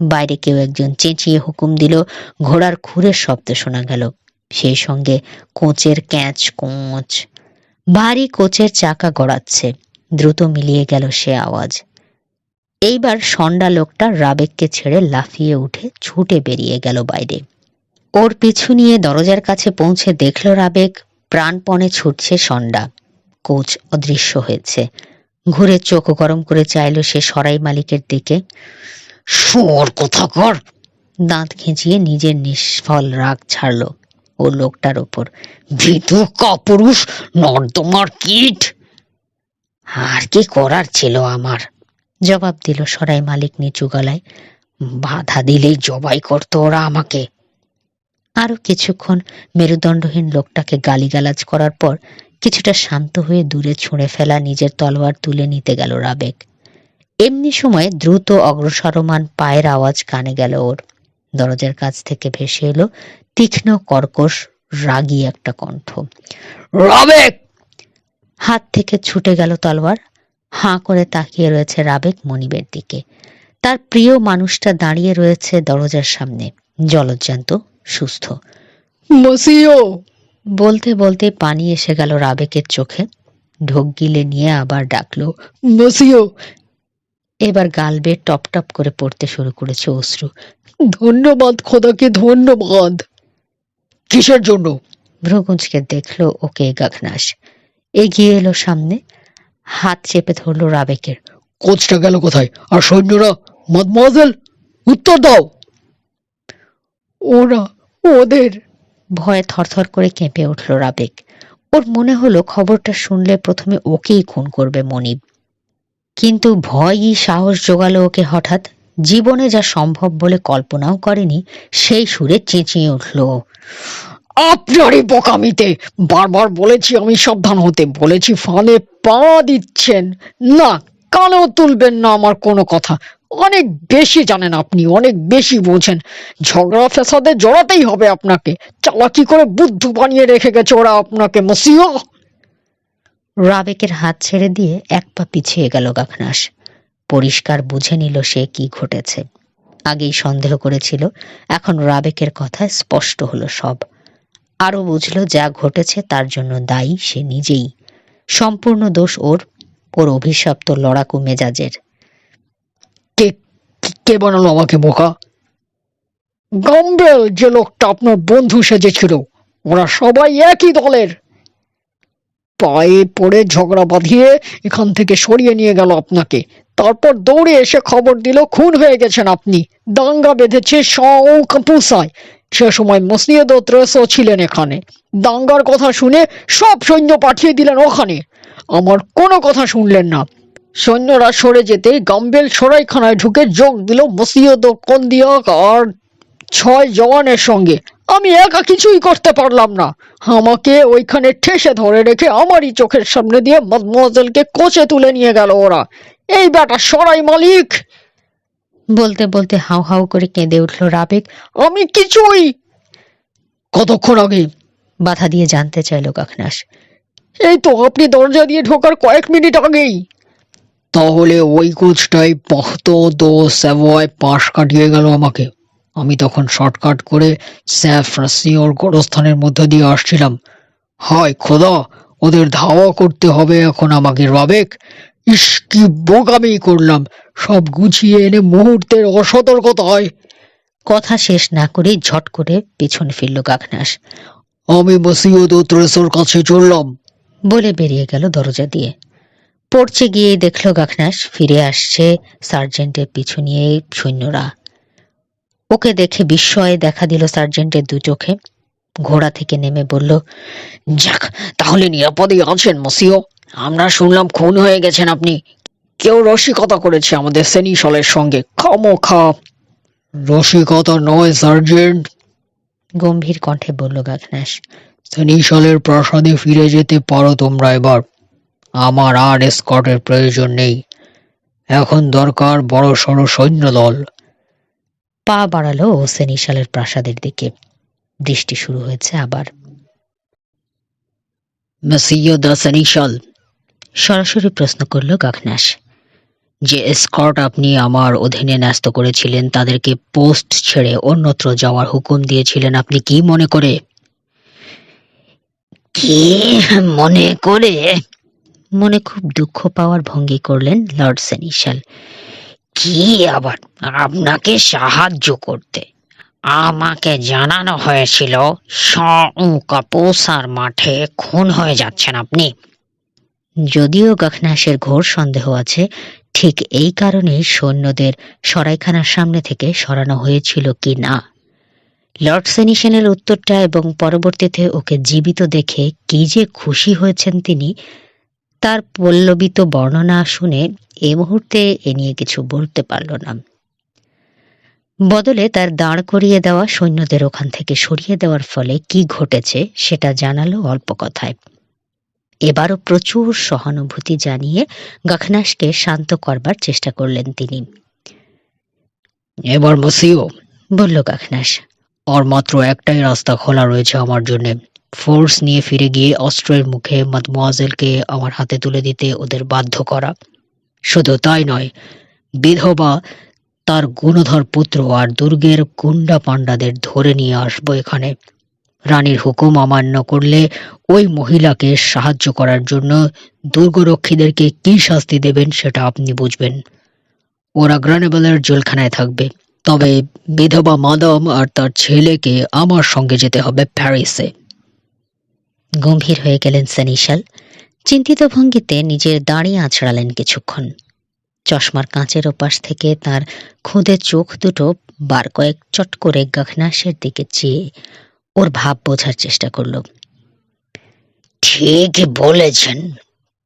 বাইরে কেউ একজন চেঁচিয়ে হুকুম দিল। ঘোড়ার খুরের শব্দ শোনা গেল, সেই সঙ্গে কোচের ক্যাঁচ কোঁচ। ভারী কোচের চাকা গড়াচ্ছে। দ্রুত মিলিয়ে গেল সে আওয়াজ। এইবার সন্ডা লোকটা রাবেককে ছেড়ে লাফিয়ে উঠে ছুটে বেরিয়ে গেল বাইরে। ওর পিছু নিয়ে দরজার কাছে পৌঁছে দেখল রাবেক প্রাণপণে ছুটছে সন্ডা। কোচ অদৃশ্য হয়েছে। ঘুরে চোখ গরম করে চাইল সে সরাই মালিকের দিকে। শুয়োর কোথাকার! দাঁত খিঁচিয়ে নিজের নিষ্ফল রাগ ছাড়ল ও লোকটার ওপর। ভীতু কাপুরুষ নর্দমার কীট! আর কি করার ছিল আমার, জবাব দিল সরাই মালিক নিচু গলায়। বাধা দিলেই জবাই করতো ওরা আমাকে। আরো কিছুক্ষণ মেরুদণ্ডহীন লোকটাকে গালিগালাজ করার পর কিছুটা শান্ত হয়ে দূরে ছুঁড়ে ফেলা নিজের তলোয়ার তুলে নিতে গেল রাবেক। এমনি সময় দ্রুত অগ্রসরমান পায়ের আওয়াজ কানে গেল ওর। দরজার কাছ থেকে ভেসে এলো তীক্ষ্ণ কর্কশ রাগী একটা কণ্ঠ। রাবেক! হাত থেকে ছুটে গেল তলোয়ার। হাঁ করে তাকিয়ে রয়েছে রাবেক মনিবের দিকে। তার প্রিয় মানুষটা দাঁড়িয়ে রয়েছে দরজার সামনে, জলজ্জান্ত, সুস্থ। মসিও! বলতে বলতে পানি এসে গেল রাবেকের চোখে। ঢোক গিলে নিয়ে আবার ডাকলো, মসিও! এবার গাল বেয়ে টপ টপ করে পড়তে শুরু করেছে অশ্রু। ধন্যবাদ খোদাকে, ধন্যবাদ। কিসের জন্য? ভ্রুকুঁচকে দেখলো ওকে গাখনাস। এগিয়ে এলো সামনে, হাত চেপে ধরলো রাবেকের। কোচটা গেল কোথায়? আর সৈন্যরা? মাদমোয়াজেল, উত্তর দাও। ওরা, ওদের। ভয়ে থরথর করে কেঁপে উঠল রাবেক। ওর মনে হলো খবরটা শুনলে প্রথমে ওকেই খুন করবে মনিব। কিন্তু ভয়ই সাহস জোগালো ওকে হঠাৎ। জীবনে যা সম্ভব বলে কল্পনাও করেনি সেই সুরে চেঁচিয়ে উঠল, আপনারই বোকামিতে! বারবার বলেছি আমি সাবধান হতে, বলেছি ফানে পা দিচ্ছেন না, কানেও তুলবেন না আমার কোনো কথা। অনেক বেশি জানেন আপনি, অনেক বেশি বোঝেন। ঝগড়া ফেসাদে জড়াতেই হবে আপনাকে। চালাকি করে বুদ্ধু বানিয়ে রেখে গেছে ওরা আপনাকে, মসিও। রাবেকের হাত ছেড়ে দিয়ে এক পা পিছিয়ে গেল গাখনাস। পরিষ্কার বুঝে নিল সে কি ঘটেছে। আগেই সন্দেহ করেছিল, এখন রাবেকের কথায় স্পষ্ট হলো সব। আরো বুঝলো যা ঘটেছে তার জন্য দায়ী সে নিজেই। সম্পূর্ণ দোষ ওর, ওর অভিশপ্ত লড়াকু মেজাজের। কে কে বানালো আমাকে বোকা? গাম্বেল, যে লোকটা আপনার বন্ধু সেজেছিল। ওরা সবাই একই দলের। পায়ে পড়ে ঝগড়া বাঁধিয়ে এখান থেকে সরিয়ে নিয়ে গেল আপনাকে। তারপর দৌড়ে এসে খবর দিল খুন হয়ে গেছেন আপনি। দাঙ্গা বেঁধেছে কাপুসায়। সে সময় মসনিয়েদ ও ত্রেসও ছিলেন এখানে। দাঙ্গার কথা শুনে সব সৈন্য পাঠিয়ে দিলেন ওখানে। আমার কোনো কথা শুনলেন না। সৈন্যরা সরে যেতে গাম্বেল সরাইখানায় ঢুকে যোগ দিল মসনিয়েদ ও কন্দিয়াক আর 6 জওয়ানের সঙ্গে। আমি একা কিছুই করতে পারলাম না। আমাকে ওইখানে ঠেসে ধরে রেখে আমারই চোখের সামনে দিয়ে মাদমোয়াজেলকে কোচে তুলে নিয়ে গেল ওরা। এই বেটা সরাই মালিক! বলতে বলতে হাউ হাউ করে কেঁদে উঠল রাবেক। আমি কিছুই। কতক্ষণ আগে? বাধা দিয়ে জানতে চাইল গাখনাস। এই তো আপনি দরজা দিয়ে ঢোকার কয়েক মিনিট আগেই। তাহলে ওই কোচটাই পখতো দো স্যাভয় পাশ কাটিয়ে গেল আমাকে। আমি তখন শর্টকাট করে স্যাফ্রাসিওর গোরস্থানের মধ্যে দিয়ে আসছিলাম। হায় খোদা, ওদের ধাওয়া করতে হবে এখন আমাকে, রাবেক। ইস, কি বোকামি করলাম! সব গুছিয়ে এনে মুহূর্তের অসতর্কতায়। কথা শেষ না করে ঝট করে পেছন ফিরল গাখনাস। আমি মসিয়দ ও ত্রেসোর কাছে চললাম বলে বেরিয়ে গেল দরজা দিয়ে। পড়ছে গিয়ে দেখলো গাখনাস ফিরে আসছে সার্জেন্টের পিছু নিয়ে সৈন্যরা। ওকে দেখে বিস্ময়ে দেখা দিল সার্জেন্টের দু চোখে। ঘোড়া থেকে নেমে বলল, যাক, তাহলে নিরাপদেই আছেন মসিও। আমরা শুনলাম খুন হয়ে গেছেন আপনি। কেউ রসিকতা করেছে আমাদের সেনিশলের সঙ্গে, খামোখা। রসিকতা নয় সার্জেন্ট, গম্ভীর কণ্ঠে বলল গাখনাস। সেনিশলের প্রাসাদে ফিরে যেতে পারো তোমরা এবার। আমার আর এসকর্টের প্রয়োজন নেই। এখন দরকার বড় সড় সৈন্যদল। পা বাড়ালো ও সেনিশালের প্রাসাদের দিকে। বৃষ্টি শুরু হয়েছে আবার। মসিও দ্য সেনিশাল, সরাসরি প্রশ্ন করল গাখনাস। যে এসকর্ট আপনি আমার অধীনে ন্যস্ত করেছিলেন তাদেরকে পোস্ট ছেড়ে অন্যত্র যাওয়ার হুকুম দিয়েছিলেন আপনি কি মনে করে? কি মনে করে? মনে খুব দুঃখ পাওয়ার ভঙ্গি করলেন লর্ড সেনিশাল। কি আবার আপনাকে সাহায্য করতে? আমাকে জানানো হয়েছিল কাপুসার মাঠে খুন হয়ে যাচ্ছেন আপনি। যদিও গাখনাসের ঘোর সন্দেহ আছে ঠিক এই কারণেই সৈন্যদের সরাইখানার সামনে থেকে সরানো হয়েছিল কি না। লর্ড সেনিশালের উত্তরটা এবং পরবর্তীতে ওকে জীবিত দেখে কি যে খুশি হয়েছেন তিনি, তার পল্লবিত বর্ণনা শুনে এই মুহূর্তে এ নিয়ে কিছু বলতে পারল না। বদলে তার দাঁড় করিয়ে দেওয়া সৈন্যদের ওখান থেকে সরিয়ে দেওয়ার ফলে কি ঘটেছে সেটা জানালো অল্প কথায়। এবারও প্রচুর সহানুভূতি জানিয়ে গাখনাসকে শান্ত করবার চেষ্টা করলেন তিনি। এবার মসিও, বলল গাখনাস, আর মাত্র একটাই রাস্তা খোলা রয়েছে আমার জন্য। ফোর্স নিয়ে ফিরে গিয়ে অস্ত্রের মুখে মাদমোয়াজেলকে আমার হাতে তুলে দিতে ওদের বাধ্য করা। শুধু তাই নয়, বিধবা, তার গুণধর পুত্র আর দুর্গের গুন্ডা পান্ডাদের ধরে নিয়ে আসবো এখানে। রানীর হুকুম অমান্য করলে ওই মহিলাকে সাহায্য করার জন্য দুর্গরক্ষীদেরকে কি শাস্তি দেবেন সেটা আপনি বুঝবেন। ওরা গ্রানেবলের জেলখানায় থাকবে, তবে বিধবা মাদাম আর তার ছেলেকে আমার সঙ্গে যেতে হবে প্যারিসে। গম্ভীর হয়ে গেলেন সেনিশাল। চিন্তিত ভঙ্গিতে নিজের দাঁড়ি আঁচড়ালেন কিছুক্ষণ। চশমার কাঁচের ওপাশ থেকে তার খুদে চোখ দুটো বার কয়েক চট করে গাখনাসের দিকে চেয়ে ওর ভাব বোঝার চেষ্টা করল। ঠিকই বলেছেন।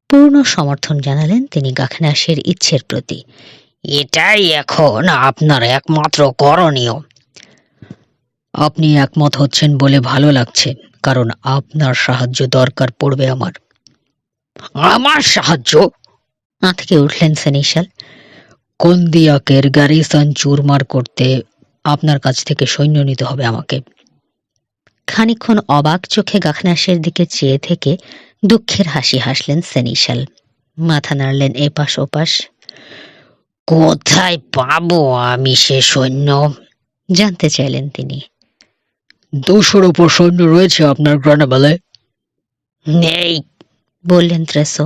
পূর্ণ সমর্থন জানালেন তিনি গাখনাসের ইচ্ছের প্রতি। এটাই এখন আপনার একমাত্র করণীয়। আপনি একমত হচ্ছেন বলে ভালো লাগছে, কারণ আপনার সাহায্য দরকার পড়বে আমার। আমার সাহায্য? আঁতকে উঠলেন সেনিশাল। কন্দিয়াকের গ্যারিসন চুরমার করতে আপনার কাছ থেকে সৈন্য নিতে হবে আমাকে। খানিকক্ষণ অবাক চোখে গাখনাসের দিকে চেয়ে থেকে দুঃখের হাসি হাসলেন সেনিশাল। মাথা নাড়লেন এপাশ ওপাশ। কোথায় পাবো আমি সে সৈন্য? জানতে চাইলেন তিনি। 200-র উপর সৈন্য রয়েছে আপনার গ্রানেবলে। নেই। বললেন ত্রেসো।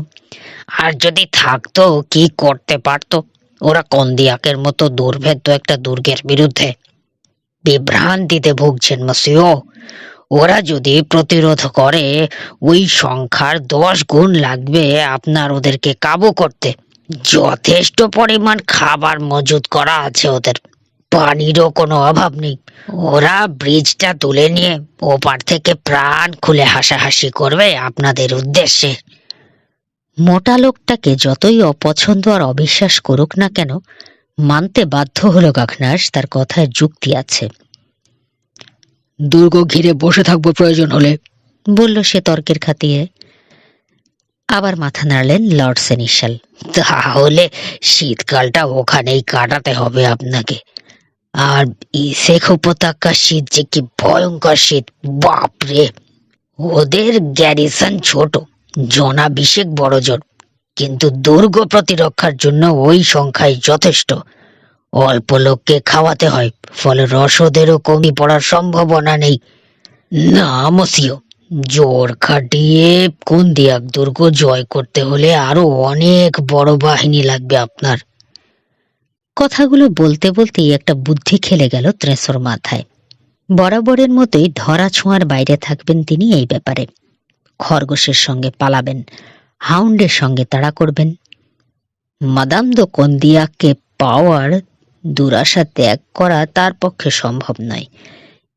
আর যদি থাকতো কি করতে পারতো ওরা কন্দিয়াকের মতো দুর্ভেদ্য একটা দুর্গের বিরুদ্ধে? বিভ্রান্তিতে ভুগছেন মসিও। ওরা যদি প্রতিরোধ করে, ওই সংখ্যার 10 গুণ লাগবে আপনার ওদেরকে কাবু করতে। যথেষ্ট পরিমাণ খাবার মজুত করা আছে ওদের, পানিরও কোনো অভাব নেই। ওরা ব্রিজটা তুলে নিয়ে ওপার থেকে প্রাণ খুলে হাসাহাসি করবে আপনাদের উদ্দেশ্যে। মোটা লোকটাকে যতই অপছন্দ আর অবিশ্বাস করুক না কেন, মানতে বাধ্য হলো গাখনাস, তার কথায় যুক্তি আছে। দুর্গ ঘিরে বসে থাকবো প্রয়োজন হলে, বলল সে তর্কের খাতিরে। আবার মাথা নাড়লেন লর্ড সেনিশাল। তাহলে শীতকালটা ওখানেই কাটাতে হবে আপনাকে। আর ইসেক উপত্যকার শীত যে কি ভয়ঙ্কর শীত, বাপরে! ওদের গ্যারিসন ছোট, জনা 20 বড় জোর, কিন্তু দুর্গ প্রতিরক্ষার জন্য ওই সংখ্যাই যথেষ্ট। অল্প লোককে খাওয়াতে হয়, ফলে রসদেরও কমি পড়ার সম্ভাবনা নেই। না মসিও, জোর খাটিয়ে কন্দিয়াক দুর্গ জয় করতে হলে আরো অনেক বড় বাহিনী লাগবে আপনার। কথাগুলো বলতে বলতেই একটা বুদ্ধি খেলে গেল ত্রেসোর মাথায়। বরাবরের মতোই ধরা ছোঁয়ার বাইরে থাকবেন তিনি এই ব্যাপারে। খরগোশের সঙ্গে পালাবেন, হাউন্ডের সঙ্গে তাড়া করবেন। মাদাম দো কন্দিয়াককে পাওয়ার দুরাশা ত্যাগ করা তার পক্ষে সম্ভব নয়।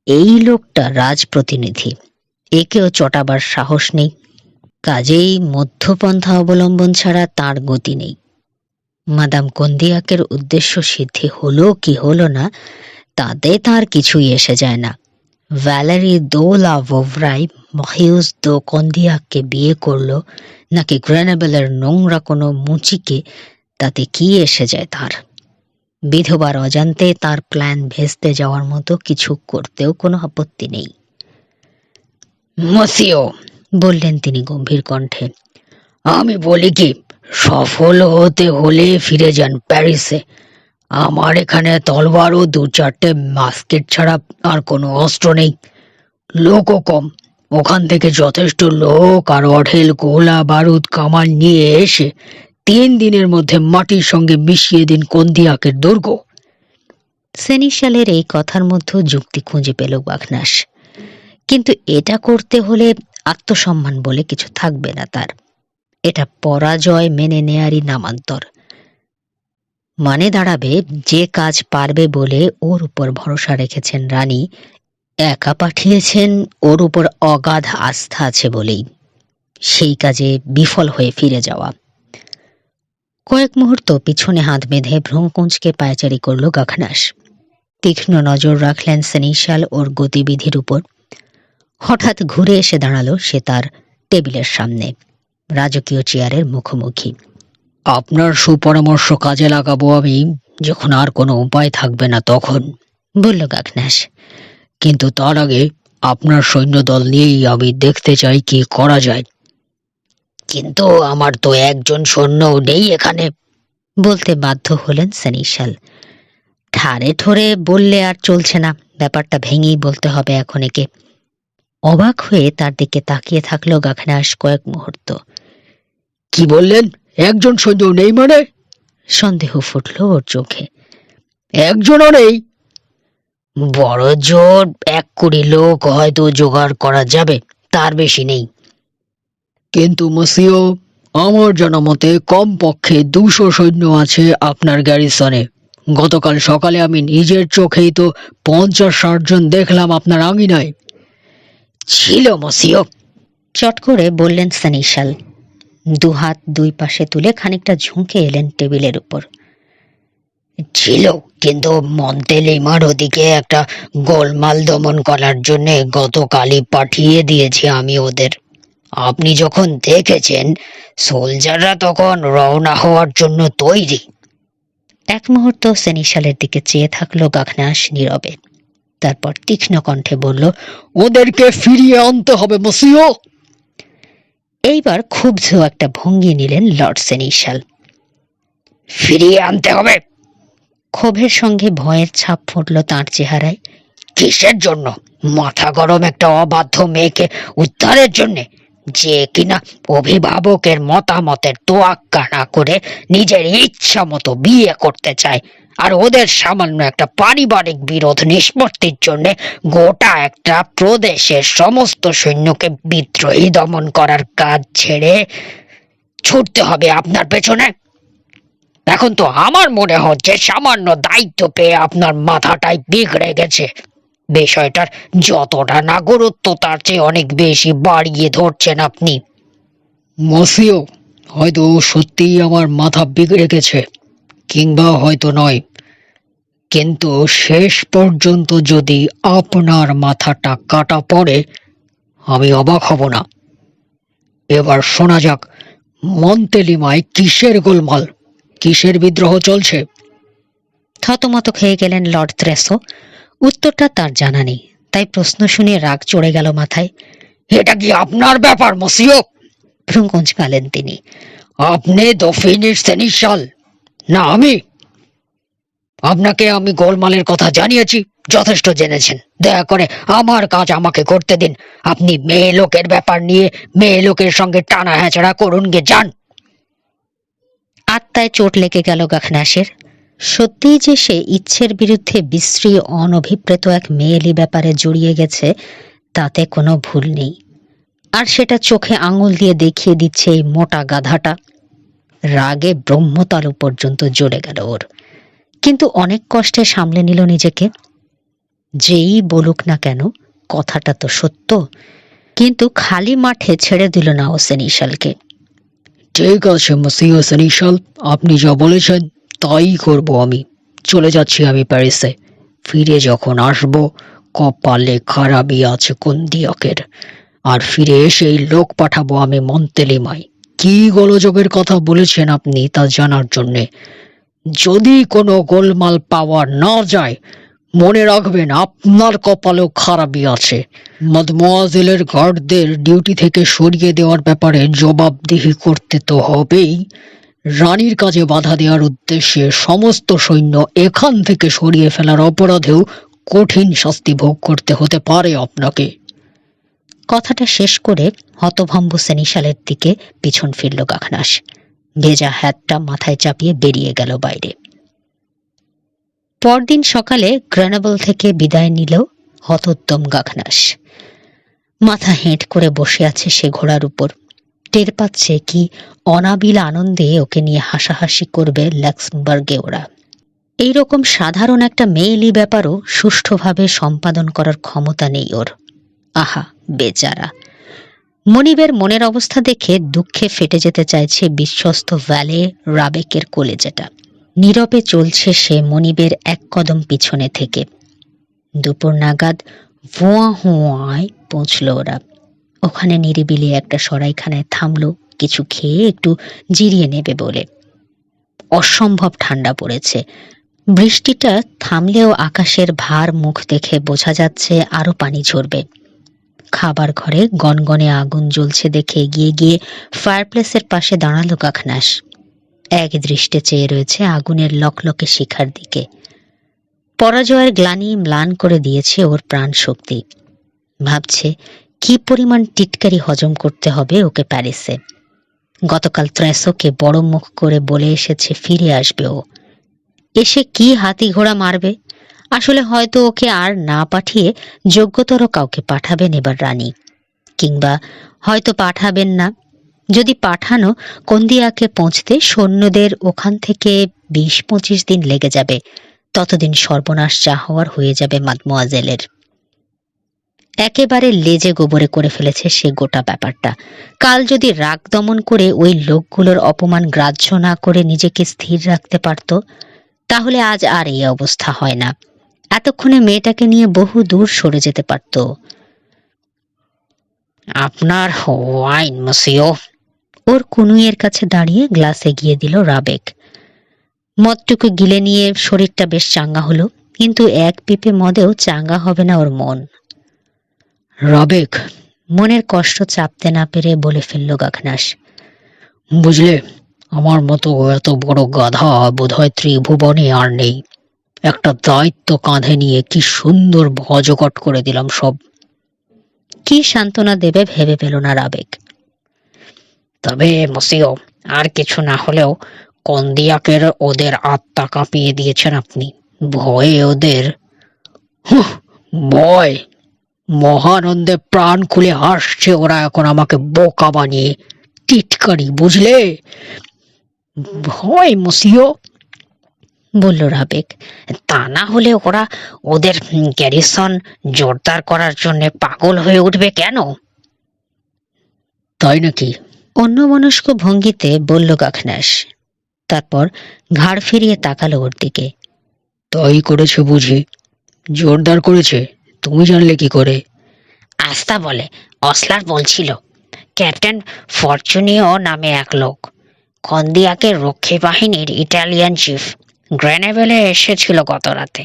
এই লোকটা রাজপ্রতিনিধি, একেও চটাবার সাহস নেই। কাজেই মধ্যপন্থা অবলম্বন ছাড়া তার গতি নেই। মাদাম কন্দিয়াকের উদ্দেশ্য সিদ্ধি হলো কি হলো না, তাতে তার কিছুই এসে যায় না। ভ্যালেরি দো লা ভোভরাই মহিউস দো কন্দিয়াককে বিয়ে করলো নাকি গ্রেনেবেলের নোংরা কোনো মুচিকে, তাতে কি এসে যায় তার? বিধবার অজান্তে তার প্ল্যান ভেস্তে যাওয়ার মতো কিছু করতেও কোনো আপত্তি নেই। মসিও, বললেন তিনি গম্ভীর কণ্ঠে, আমি বলি কি, সফল হতে হলে ফিরে যান প্যারিসে। আমার এখানে তলোয়ার ও 2-4টে মাস্কেট ছাড়া আর কোনো অস্ত্র নেই। লোকও কম, ওখান থেকে যথেষ্ট লোক আর অঢেল গোলা বারুদ কামান নিয়ে এসে 3 দিনের মধ্যে মাটির সঙ্গে মিশিয়ে দিন কন্দিয়াকের দুর্গ। সেনিশালের এই কথার মধ্যে যুক্তি খুঁজে পেল গাখনাস। কিন্তু এটা করতে হলে আত্মসম্মান বলে কিছু থাকবে না তার। এটা পরাজয় মেনে নেয়ারই নামান্তর। মানে দাঁড়াবে, যে কাজ পারবে বলে ওর উপর ভরসা রেখেছেন রানী, একা পাঠিয়েছেন ওর উপর অগাধ আস্থা আছে বলেই, সেই কাজে বিফল হয়ে ফিরে যাওয়া। কয়েক মুহূর্ত পিছনে হাত বেঁধে ভ্রুকুঁচকে পায়চারি করল গাখনাস। তীক্ষ্ণ নজর রাখলেন সেনিশাল ওর গতিবিধির উপর। হঠাৎ ঘুরে এসে দাঁড়ালো সে তার টেবিলের সামনে, রাজকীয় চেয়ারের মুখোমুখি। আপনার সুপরামর্শ কাজে লাগাবো আমি যখন আর কোনো উপায় থাকবে না তখন, বলল গাখনাস। কিন্তু তার আগে আপনার সৈন্যদল নিয়েই আমি দেখতে চাই কি করা যায়। কিন্তু আমার তো একজন সৈন্য নেই এখানে। বলতে বাধ্য হলেন সেনিশাল। ঠারে ঠোরে বললে আর চলছে না, ব্যাপারটা ভেঙেই বলতে হবে এখন একে। অবাক হয়ে তার দিকে তাকিয়ে থাকলো গাখনাস কয়েক মুহূর্ত। কি বললেন? একজন সৈন্য নেই মানে? সন্দেহ ফুটল ওর চোখে। একজনও নেই? বড় জোর 1-20 লোক হয়তো জোগাড় করা যাবে, তার বেশি নেই। কিন্তু মসিও, আমার জানা মতে কমপক্ষে 200 সৈন্য আছে আপনার গ্যারিসনে। গতকাল সকালে আমি নিজের চোখেই তো 50-60 জন দেখলাম আপনার আঙিনায়। ছিল মসিও। চট করে বললেন সেনিশাল। দুহাত দুই পাশে তুলে খানিকটা ঝুঁকে এলেন টেবিলের উপর। ছিল, কিন্তু মন্তেলিমার ওদিকে একটা গোলমাল দমন করার জন্য গতকালই পাঠিয়ে দিয়েছি আমি ওদের। আপনি যখন দেখেছেন, সোলজাররা তখন রওনা হওয়ার জন্য তৈরি। এক মুহূর্ত সেনিশালের দিকে চেয়ে থাকলো গাখনাস নীরবে। তারপর তীক্ষ্ণ কণ্ঠে বলল, ওদেরকে ফিরিয়ে আনতে হবে মসিও। এইবার ক্ষুব্ধ একটা ভঙ্গি নিলেন লর্ড সেনিশাল। ফিরিয়ে আনতে হবে? ক্ষোভের সঙ্গে ভয়ের ছাপ ফুটল তাঁর চেহারায়। কিসের জন্য? মাথা গরম একটা অবাধ্য মেয়েকে উদ্ধারের জন্যে, যে কিনা অভিভাবকের মতামতের তোয়াক্কা না করে নিজের ইচ্ছা মতো বিয়ে করতে চায়, আর ওদের সামান্য একটা পারিবারিক বিরোধ নিষ্পত্তির জন্য গোটা একটা প্রদেশের সমস্ত সৈন্যকে বিদ্রোহী দমন করার কাজ ছেড়ে ছুটতে হবে আপনার পেছনে। এখন তো আমার মনে হচ্ছে সামান্য দায়িত্ব পেয়ে আপনার মাথাটাই বিগড়ে গেছে। বিষয়টার যতটা না গুরুত্ব, তার চেয়ে অনেক বেশি বাড়িয়ে ধরছেন আপনি। মসিও, হয়তো সত্যিই আমার মাথা বিগড়ে গেছে, কিংবা হয়তো নয়, কিন্তু শেষ পর্যন্ত যদি আপনার মাথাটা কাটা পড়ে আমি অবাক হব না। এবার শোনা যাক, মন্তেলিমায় কিসের গোলমাল, কিসের বিদ্রোহ চলছে? থতমত খেয়ে গেলেন লর্ড থ্রেসো। উত্তরটা তার জানা নেই, তাই প্রশ্ন শুনে রাগ চড়ে গেল মাথায়। এটা কি আপনার ব্যাপার মসিও? ভ্রু কুঁচকালেন তিনি। আপনি দফিনের সেনিশাল, না আমি? আপনাকে আমি গোলমালের কথা জানিয়েছি, যথেষ্ট জেনেছেন। দয়া করে আমার কাজ আমাকে করতে দিন। আপনি মেয়ে লোকের ব্যাপার নিয়ে মেয়ে লোকের সঙ্গে টানা হ্যাচড়া করুন গে, যান। আত্মায় চোট লেগে গেল গাখনাসের। সত্যিই যে সে ইচ্ছের বিরুদ্ধে বিশ্রী অনভিপ্রেত এক মেয়েলি ব্যাপারে জড়িয়ে গেছে, তাতে কোনো ভুল নেই। আর সেটা চোখে আঙুল দিয়ে দেখিয়ে দিচ্ছে এই মোটা গাধাটা। রাগে ব্রহ্মতালু পর্যন্ত জ্বলে গেল ওর, কিন্তু অনেক কষ্টে সামলে নিল নিজেকে। যেই বলুক না কেন, কথাটা তো সত্য। কিন্তু খালি মাঠে ছেড়ে দিল না ও সেনিশালকে। ঠিক আছে মসিও সেনিশাল, আপনি যা বলেছেন তাই করব আমি। চলে যাচ্ছি আমি প্যারিসে। ফিরে যখন আসব, কপালে খারাপই আছে কুন্দিয়কের। আর ফিরে এসেই লোক পাঠাবো আমি মন্তেলিমায়। কি গোলযোগের কথা বলেছেন আপনি তা জানার জন্যে। যদি কোনো গোলমাল পাওয়া না যায়, মনে রাখবেন আপনার কপালেও খারাপই আছে। মাদমোয়াজেলের গার্ডদের ডিউটি থেকে সরিয়ে দেওয়ার ব্যাপারে জবাবদিহি করতে তো হবেই। রানীর কাজে বাধা দেওয়ার উদ্দেশ্যে সমস্ত সৈন্য এখান থেকে সরিয়ে ফেলার অপরাধেও কঠিন শাস্তি ভোগ করতে হতে পারে আপনাকে। কথাটা শেষ করে হতভম্ব সেনিশালের দিকে পিছন ফিরল গাখনাস। ভেজা হ্যাটটা মাথায় চাপিয়ে বেরিয়ে গেল বাইরে। পরদিন সকালে গ্রেনাবল থেকে বিদায় নিল হতোদ্যম গাখনাস। মাথা হেঁট করে বসে আছে সে ঘোড়ার উপর। টের পাচ্ছে কি অনাবিল আনন্দে ওকে নিয়ে হাসাহাসি করবে লাক্সেমবার্গে ওরা। এইরকম সাধারণ একটা মেয়েলি ব্যাপারও সুষ্ঠুভাবে সম্পাদন করার ক্ষমতা নেই ওর। আহা বেচারা! মনিবের মনের অবস্থা দেখে দুঃখে ফেটে যেতে চাইছে বিশ্বস্ত ভ্যালে রাবেকের কলেজেটা। নীরবে চলছে সে মনিবের এক কদম পিছনে থেকে। দুপুর নাগাদ ভুয়া হুয়ায় পৌঁছল ওরা। ওখানে নিরিবিলি একটা সরাইখানায় থামলো কিছু খেয়ে একটু জিরিয়ে নেবে বলে। অসম্ভব ঠান্ডা পড়েছে। বৃষ্টিটা থামলেও আকাশের ভার মুখ দেখে বোঝা যাচ্ছে আরো পানি ঝরবে। খাবার ঘরে গনগনে আগুন জ্বলছে দেখে এগিয়ে গিয়ে ফায়ারপ্লেসের পাশে দাঁড়ালো গাখনাস। এক দৃষ্টে চেয়ে রয়েছে আগুনের লকলকে শিখার দিকে। পরাজয়ের গ্লানি ম্লান করে দিয়েছে ওর প্রাণ শক্তি। ভাবছে কি পরিমাণ টিটকারি হজম করতে হবে ওকে প্যারিসে। গতকাল ত্রেসোকে বড় মুখ করে বলে এসেছে ফিরে আসবে ও। এসে কি হাতি ঘোড়া মারবে। আসলে হয়তো ওকে আর না পাঠিয়ে যোগ্যতর কাউকে পাঠাবেন এবার রানী, কিংবা হয়তো পাঠাবেন না। যদি পাঠানো, কন্দিয়াকে পৌঁছতে সৈন্যদের ওখান থেকে 20-25 দিন লেগে যাবে। ততদিন সর্বনাশ যা হওয়ার হয়ে যাবে মাদমোয়াজেলের। একেবারে লেজে গোবরে করে ফেলেছে সে গোটা ব্যাপারটা। কাল যদি রাগ দমন করে ওই লোকগুলোর অপমান গ্রাহ্য না করে নিজেকে স্থির রাখতে পারত, তাহলে আজ আর এই অবস্থা হয় না। এতক্ষণে মেয়েটাকে নিয়ে বহু দূর সরে যেতে পারত। আপনার ওয়াইন মসিও। ওর কুনুইয়ের কাছে দাঁড়িয়ে গ্লাস এগিয়ে দিল রাবেক। মদটুকু গিলে নিয়ে শরীরটা বেশ চাঙ্গা হলো, কিন্তু এক পিপে মদেও চাঙ্গা হবে না ওর মন। রাবেক, মনের কষ্ট চাপতে না পেরে বলে ফেলল গাখনাস। বুঝলে, আমার মতো এত বড় গাধা বোধহয় ত্রিভুবনে আর নেই। একটা দায়িত্ব কাঁধে নিয়ে কি সুন্দর ভজকট করে দিলাম সব। কি সান্ত্বনা দেবে ভেবে পেল না রাবেক। তবে মসিও, আর কিছু না হলেও কন্দিয়াকের ওদের আত্মা কাঁপিয়ে দিয়েছেন আপনি। ভয়ে ওদের ভয়? মহানন্দে প্রাণ খুলে হাসছে ওরা এখন আমাকে বোকা বানিয়ে। টিটকারি, বুঝলে? ভয় মসিও, বলল রাবেক। তা না হলে ওরা ওদের গ্যারিসন জোরদার করার জন্য পাগল হয়ে উঠবে কেন? তাই নাকি? অন্যমনস্ক ভঙ্গিতে বলল গাখনাস। তারপর ঘাড় ফিরিয়ে তাকালো ওর দিকে। তাই করেছে বুঝি? জোরদার করেছে? তুমি জানলে কি করে? আস্তা বলে অসলার বলছিল, ক্যাপ্টেন ফরচুনিও নামে এক লোক, কন্দিয়াকের রক্ষী বাহিনীর ইটালিয়ান চিফ, গ্রেনেভেলে এসেছিল গত রাতে।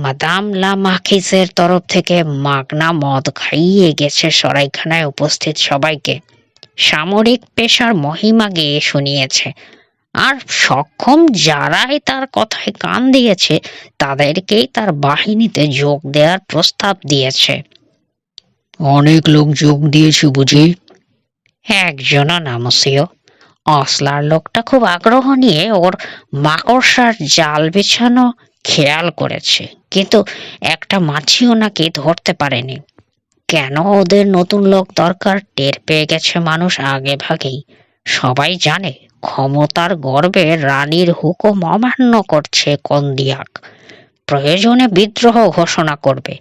মাদাম লা মার্কিসের তরফ থেকে মাগনা মদ খাইয়ে গেছে সরাইখানায় উপস্থিত সবাইকে। সামরিক পেশার মহিমা গেয়ে শুনিয়েছে, আর সক্ষম যারাই তার কথায় কান দিয়েছে তাদেরকেই তার বাহিনীতে যোগ দেওয়ার প্রস্তাব দিয়েছে। অনেক লোক যোগ দিয়েছে বুঝি? একজনও না মসিও। অসলার লোকটা খুব আগ্রহ নিয়ে ওর মাকড়সার জাল বিছানো খেয়াল করেছে, কিন্তু একটা মাছিও নাকি ধরতে পারেনি। কেন ওদের নতুন লোক দরকার টের পেয়ে গেছে মানুষ আগে ভাগেই। সবাই জানে ক্ষমতার গর্বে রানীর হুকুম অমান্য করছে কন্দিয়াক। প্রয়োজনে বিদ্রোহ ঘোষণা করবে,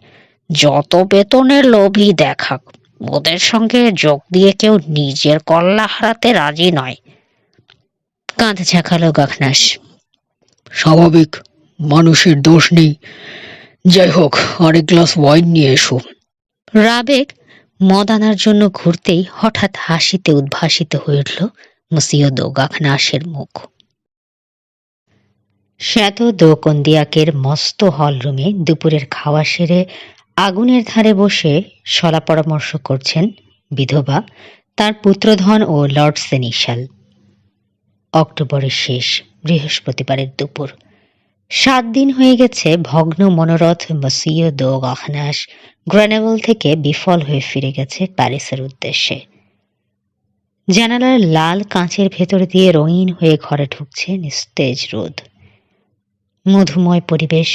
যত বেতনের লোভই দেখাক। ওদের সঙ্গে যোগ দিয়ে কেউ নিজের কল্লা হারাতে রাজি নয়। কাঁধ ঝাঁকালো গাখনাস। স্বাভাবিক, মানুষের দোষ নেই। যাই হোক, আরেক গ্লাস ওয়াইন নিয়ে এসো। রাবেক মদ আনার জন্য ঘুরতেই হঠাৎ হাসিতে উদ্ভাসিত হয়ে উঠল মসিও দো গাখনাসের মুখ। শ্যাতো দো কন্দিয়াকের মস্ত হলরুমে দুপুরের খাওয়া সেরে আগুনের ধারে বসে সলা পরামর্শ করছেন বিধবা, তার পুত্রধন ও লর্ড সেনিশাল। অক্টোবরের শেষ, বৃহস্পতিবারের দুপুর। 7 দিন হয়ে গেছে ভগ্ন মনোরথ মসিও দো গাখনাস গ্রেনেভেল থেকে বিফল হয়ে ফিরে গেছে প্যারিসের উদ্দেশ্যে। জানালার লাল কাঁচের ভেতর দিয়ে রঙিন হয়ে ঘরে ঢুকছে নিস্তেজ রোদ। মধুময় পরিবেশ,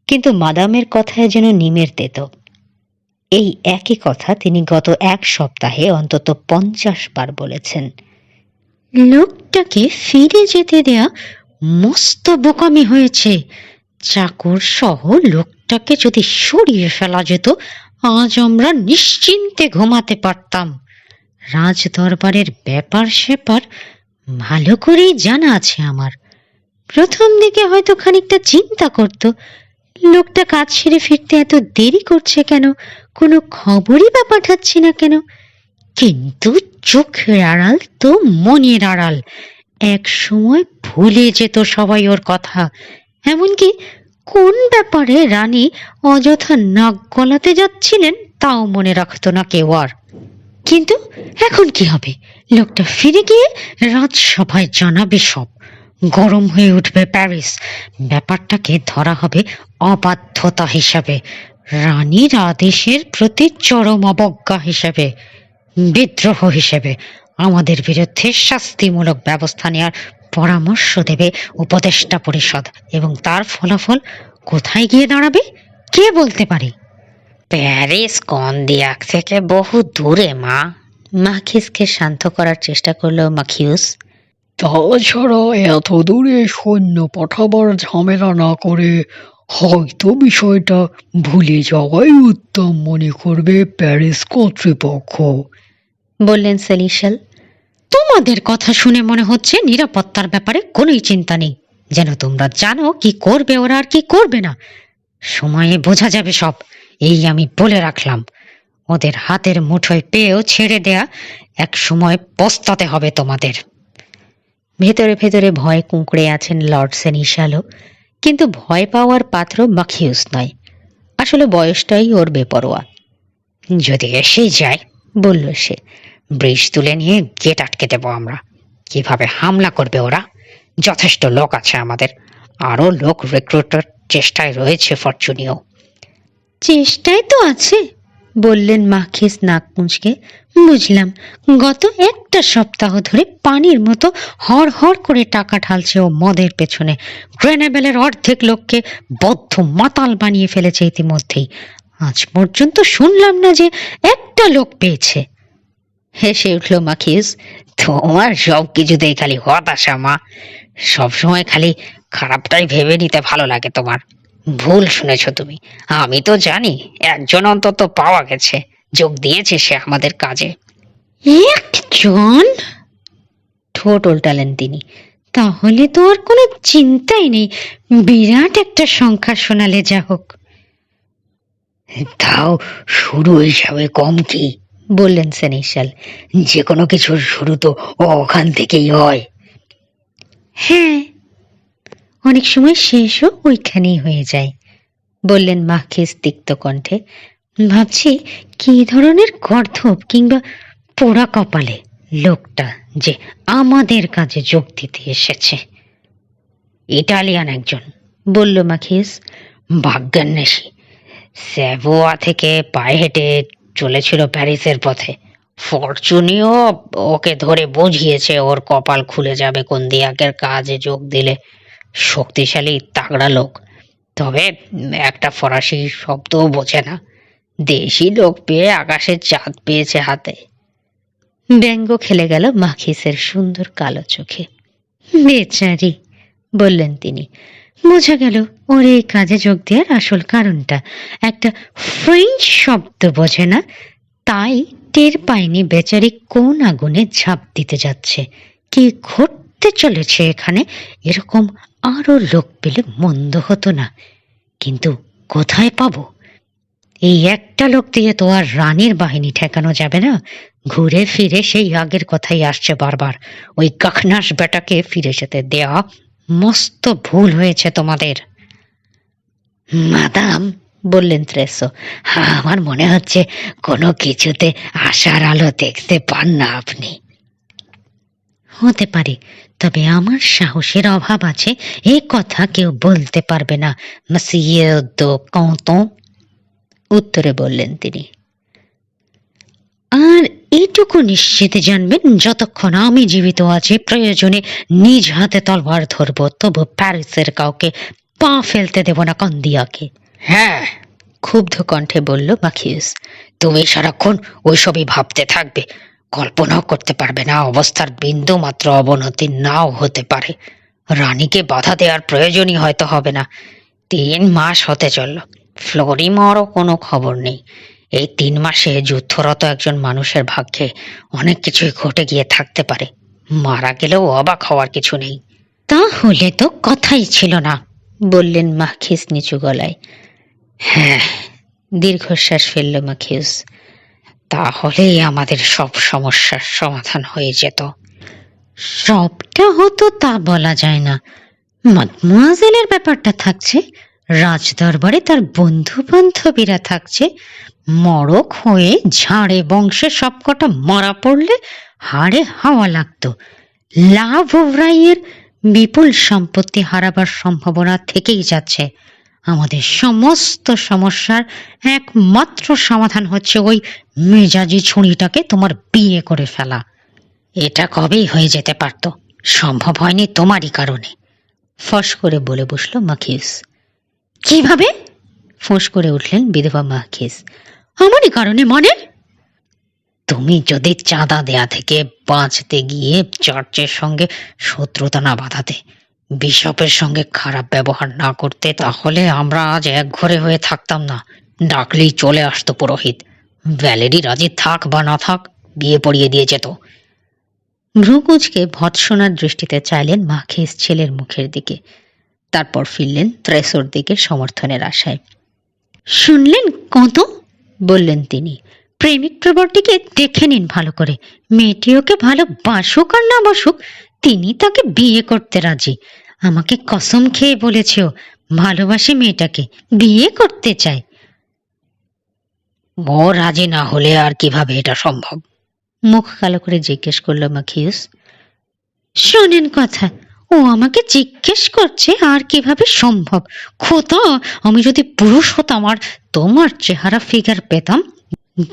কিন্তু মাদামের কথায় যেন নিমের তেতো। এই একই কথা তিনি গত 1 সপ্তাহে অন্তত 50 বার বলেছেন। লোকটাকে ফিরে যেতে দেয়া মস্ত বোকামি হয়েছে। চাকর সহ লোকটাকে যদি সরিয়ে ফেলা যেত, আজ আমরা নিশ্চিন্তে ঘুমাতে পারতাম। রাজ দরবারের ব্যাপার স্যাপার ভালো করেই জানা আছে আমার। প্রথম দিকে হয়তো খানিকটা চিন্তা করত, লোকটা কাজ সেরে ফিরতে এত দেরি করছে কেন, কোনো খবরই বা পাঠাচ্ছে না কেন। কিন্তু চোখের আড়াল তো মনের আড়াল। এক সময় ভুলে যেত সবাই ওর কথা। এমনকি কোন ব্যাপারে রানী অযথা নাক গলাতে যাচ্ছিলেন তাও মনে রাখতো না কেউ আর। কিন্তু এখন কি হবে? লোকটা ফিরে গিয়ে রাজসভায় জানাবে সব। গরম হয়ে উঠবে প্যারিস। ব্যাপারটাকে ধরা হবে অবাধ্যতা হিসাবে, রানীর আদেশের প্রতি চরম অবজ্ঞা হিসেবে, বিদ্রোহ হিসেবে। আমাদের বিরুদ্ধে শাস্তিমূলক ব্যবস্থা নেওয়ার পরামর্শ দেবে উপদেষ্টা পরিষদ, এবং তার ফলাফল কোথায় গিয়ে দাঁড়াবে কে বলতে পারে? প্যারিস কন্দিয়াক থেকে বহু দূরে মা। মাখিসকে শান্ত করার চেষ্টা করলো মাখিউস। তাছাড়া এত দূরে সৈন্য পাঠাবার ঝামেলা না করে হয়তো বিষয়টা ভুলে যাওয়াই উত্তম মনে করবে প্যারিস কর্তৃপক্ষ। বললেন সেলিশাল। তোমাদের কথা শুনে মনে হচ্ছে নিরাপত্তার ব্যাপারে কোনোই চিন্তা নেই, যেন তোমরা জানো কি করবে ওরা আর কি করবে না। সময়ে বোঝা যাবে সব, এই আমি বলে রাখলাম। ওদের হাতের মুঠোয় পেয়েও ছেড়ে দেয়া এক সময় পস্তাতে হবে তোমাদের। ভেতরে ভেতরে ভয় কুঁকড়ে আছেন লর্ড সেনিশালও, কিন্তু ভয় পাওয়ার পাত্র মাখিউস নয়। আসলে বয়সটাই ওর বেপরোয়া। যদি এসেই যায়, বলল সে, ব্রিজ তুলে নিয়ে গেট আটকে দেবো আমরা। কিভাবে হামলা করবে ওরা? যথেষ্ট লোক আছে আমাদের, আরো লোক রিক্রুটের চেষ্টায় রয়েছে ফরচুনিও। চেষ্টায় তো আছে, বললেন মাখিস নাক মুচকে। বুঝলাম, গত একটা সপ্তাহ ধরে পানির মতো হড় হড় করে টাকা ঢালছে ও মদের পেছনে। গ্রেনেবেলের অর্ধেক লোককে বদ্ধ মাতাল বানিয়ে ফেলেছে ইতিমধ্যেই। আজ পর্যন্ত শুনলাম না যে একটা লোক পেয়েছে। হেসে উঠল মাখিস। তোমার সব কিছুতেই খালি হতাশা মা। সবসময় খালি খারাপটাই ভেবে নিতে ভালো লাগে তোমার। ভুল শুনেছ তুমি। আমি তো জানি একজন অন্তত পাওয়া গেছে, যোগ দিয়েছে সে আমাদের কাজে। একজন? ঠোঁট উল্টালেন তিনি। তাহলে তো আর কোনো চিন্তাই নেই, বিরাট একটা সংখ্যা শোনালে যা হোক। তাও শুরু হিসাবে কম কি, বললেন সেনিশাল। যে কোনো কিছুর শুরু তো ওখান থেকেই হয়। হ্যাঁ, অনেক সময় শেষও ওইখানেই হয়ে যায়, বললেন মাখিস তিক্ত কণ্ঠে। ভাবছি কি ধরনের গর্ধব কিংবা পোড়া কপালে লোকটা যে আমাদের কাজে যোগ দিতে এসেছে। ইটালিয়ান একজন, বলল মাখিস। ভাগ্যান্বেষী। সেভোয়া থেকে পায়ে হেঁটে চলেছিল প্যারিসের পথে। ফরচুনিও ওকে ধরে বুঝিয়েছে ওর কপাল খুলে যাবে কন্দিয়াকের কাজে যোগ দিলে। শক্তিশালী তাগড়া লোক, তবে একটা ফরাসি শব্দও বোঝে না। দেশি লোক পেয়ে আকাশের চাঁদ পেয়েছে হাতে। ব্যঙ্গ খেলে গেল মাখিসের সুন্দর কালো চোখে। বেচারি, বললেন তিনি। বোঝা গেল ওর এই কাজে যোগ দেওয়ার আসল কারণটা একটা ফ্রেঞ্চ শব্দ বোঝে না, তাই টের পায়নি বেচারি কোন আগুনে ঝাঁপ দিতে যাচ্ছে। কি ঘটতে চলেছে এখানে, এরকম আরো লোক পেলে মন্দ হতো না, কিন্তু কোথায় পাবো? এই একটা লোক দিয়ে তো আর রানীর বাহিনী ঠেকানো যাবে না। ঘুরে ফিরে সেই আগের কথাই আসছে বারবার। ওই কাখনাস বেটাকে ফিরে যেতে দেয়া মস্ত ভুল হয়েছে তোমাদের। মাদাম, বললেন ত্রেসো, আমার মনে হচ্ছে কোনো কিছুতে আশার আলো দেখতে পান না আপনি। হতে পারে, তবে আমার সাহসের অভাব আছে এ কথা কেউ বলতে পারবে না, মসিয়ে দো কৌতোঁ, উত্তরে বললেন তিনি। আর এইটুকু নিশ্চিত জানবেন, যতক্ষণ আমি জীবিত আছি প্রয়োজনে নিজ হাতে তলবার ধরব, তবু প্যারিসের কাউকে পা ফেলতে দেব না কন্দিয়াকে। হ্যাঁ, ক্ষুব্ধ কণ্ঠে বলল মাখিউস। তুমি সারাক্ষণ ওইসবই ভাবতে থাকবে। কল্পনাও করতে পারবে না অবস্থার বিন্দু মাত্র অবনতি নাও হতে পারে। রানীকে বাধা দেওয়ার প্রয়োজনই হয়তো হবে না। 3 মাস হতে চলল, ফ্লোরিমোরও কোনো খবর নেই। এই 3 মাসে যুদ্ধরত একজন মানুষের ভাগ্যে অনেক কিছুই ঘটে গিয়ে থাকতে পারে। মারা গেলেও অবাক হওয়ার কিছু নেই। তাহলে তো কথাই ছিল না, বললেন মাখিস নিচু গলায়। হ্যাঁ, দীর্ঘশ্বাস ফেলল মাখিউস। তাহলেই আমাদের সব সমস্যার সমাধান হয়ে যেত। সবটা হতো তা বলা যায় না। মাদমুয়াজেলের ব্যাপারটা থাকছে, রাজদরবারে তার বন্ধু বান্ধবীরা থাকছে, মড়ক হয়ে ঝাড়ে বংশে সবকটা মারা পড়লে হাড়ে হাওয়া লাগতো। লাভ রাইয়ের বিপুল সম্পত্তি হারাবার সম্ভাবনা থেকেই যাচ্ছে। আমাদের সমস্ত সমস্যার একমাত্র সমাধান হচ্ছে ওই মেজাজি ছুরিটাকে তোমার বিয়ে করে ফেলা। এটা কবেই হয়ে যেতে পারত, সম্ভব হয়নি তোমারই কারণে, ফস করে বলে বসল মাখিস। কিভাবে? ফোঁস করে উঠলেন বিধবা মাখিস। আমারই কারণে মানে? তুমি যদি চাঁদা দেয়া থেকে বাঁচতে গিয়ে চার্চের সঙ্গে শত্রুতা না বাঁধাতে, বিশপের সঙ্গে খারাপ ব্যবহার না করতে, তাহলে আমরা আজ এক ঘরে হয়ে থাকতাম না। ডাকলেই চলে আসতো পুরোহিত। ভ্যালেরি রাজি থাক বা না থাক, বিয়ে পড়িয়ে দিয়ে যেত। ভ্রুকুচকে ভৎসনার দৃষ্টিতে চাইলেন মাখিস ছেলের মুখের দিকে, তারপর ফিরলেন ত্রেসোর দিকে সমর্থনের আশায়। শুনলেন কত? বললেন তিনি। প্রেমিক প্রবর্তীকে দেখে নিন ভালো করে। মেয়েটি ওকে ভালো বাসুক আর না বাসুক, তিনি তাকে বিয়ে করতে রাজি। আমাকে কসম খেয়ে বলেছে ও ভালোবাসে মেয়েটাকে, বিয়ে করতে চায়। ও রাজি না হলে আর কিভাবে এটা সম্ভব? মুখ কালো করে জিজ্ঞেস করলো মাখিউস। শোনেন কথা, ও আমাকে জিজ্ঞেস করছে আর কিভাবে সম্ভব। খোদা, আমি যদি পুরুষ হতাম আর তোমার চেহারা ফিগার পেতাম,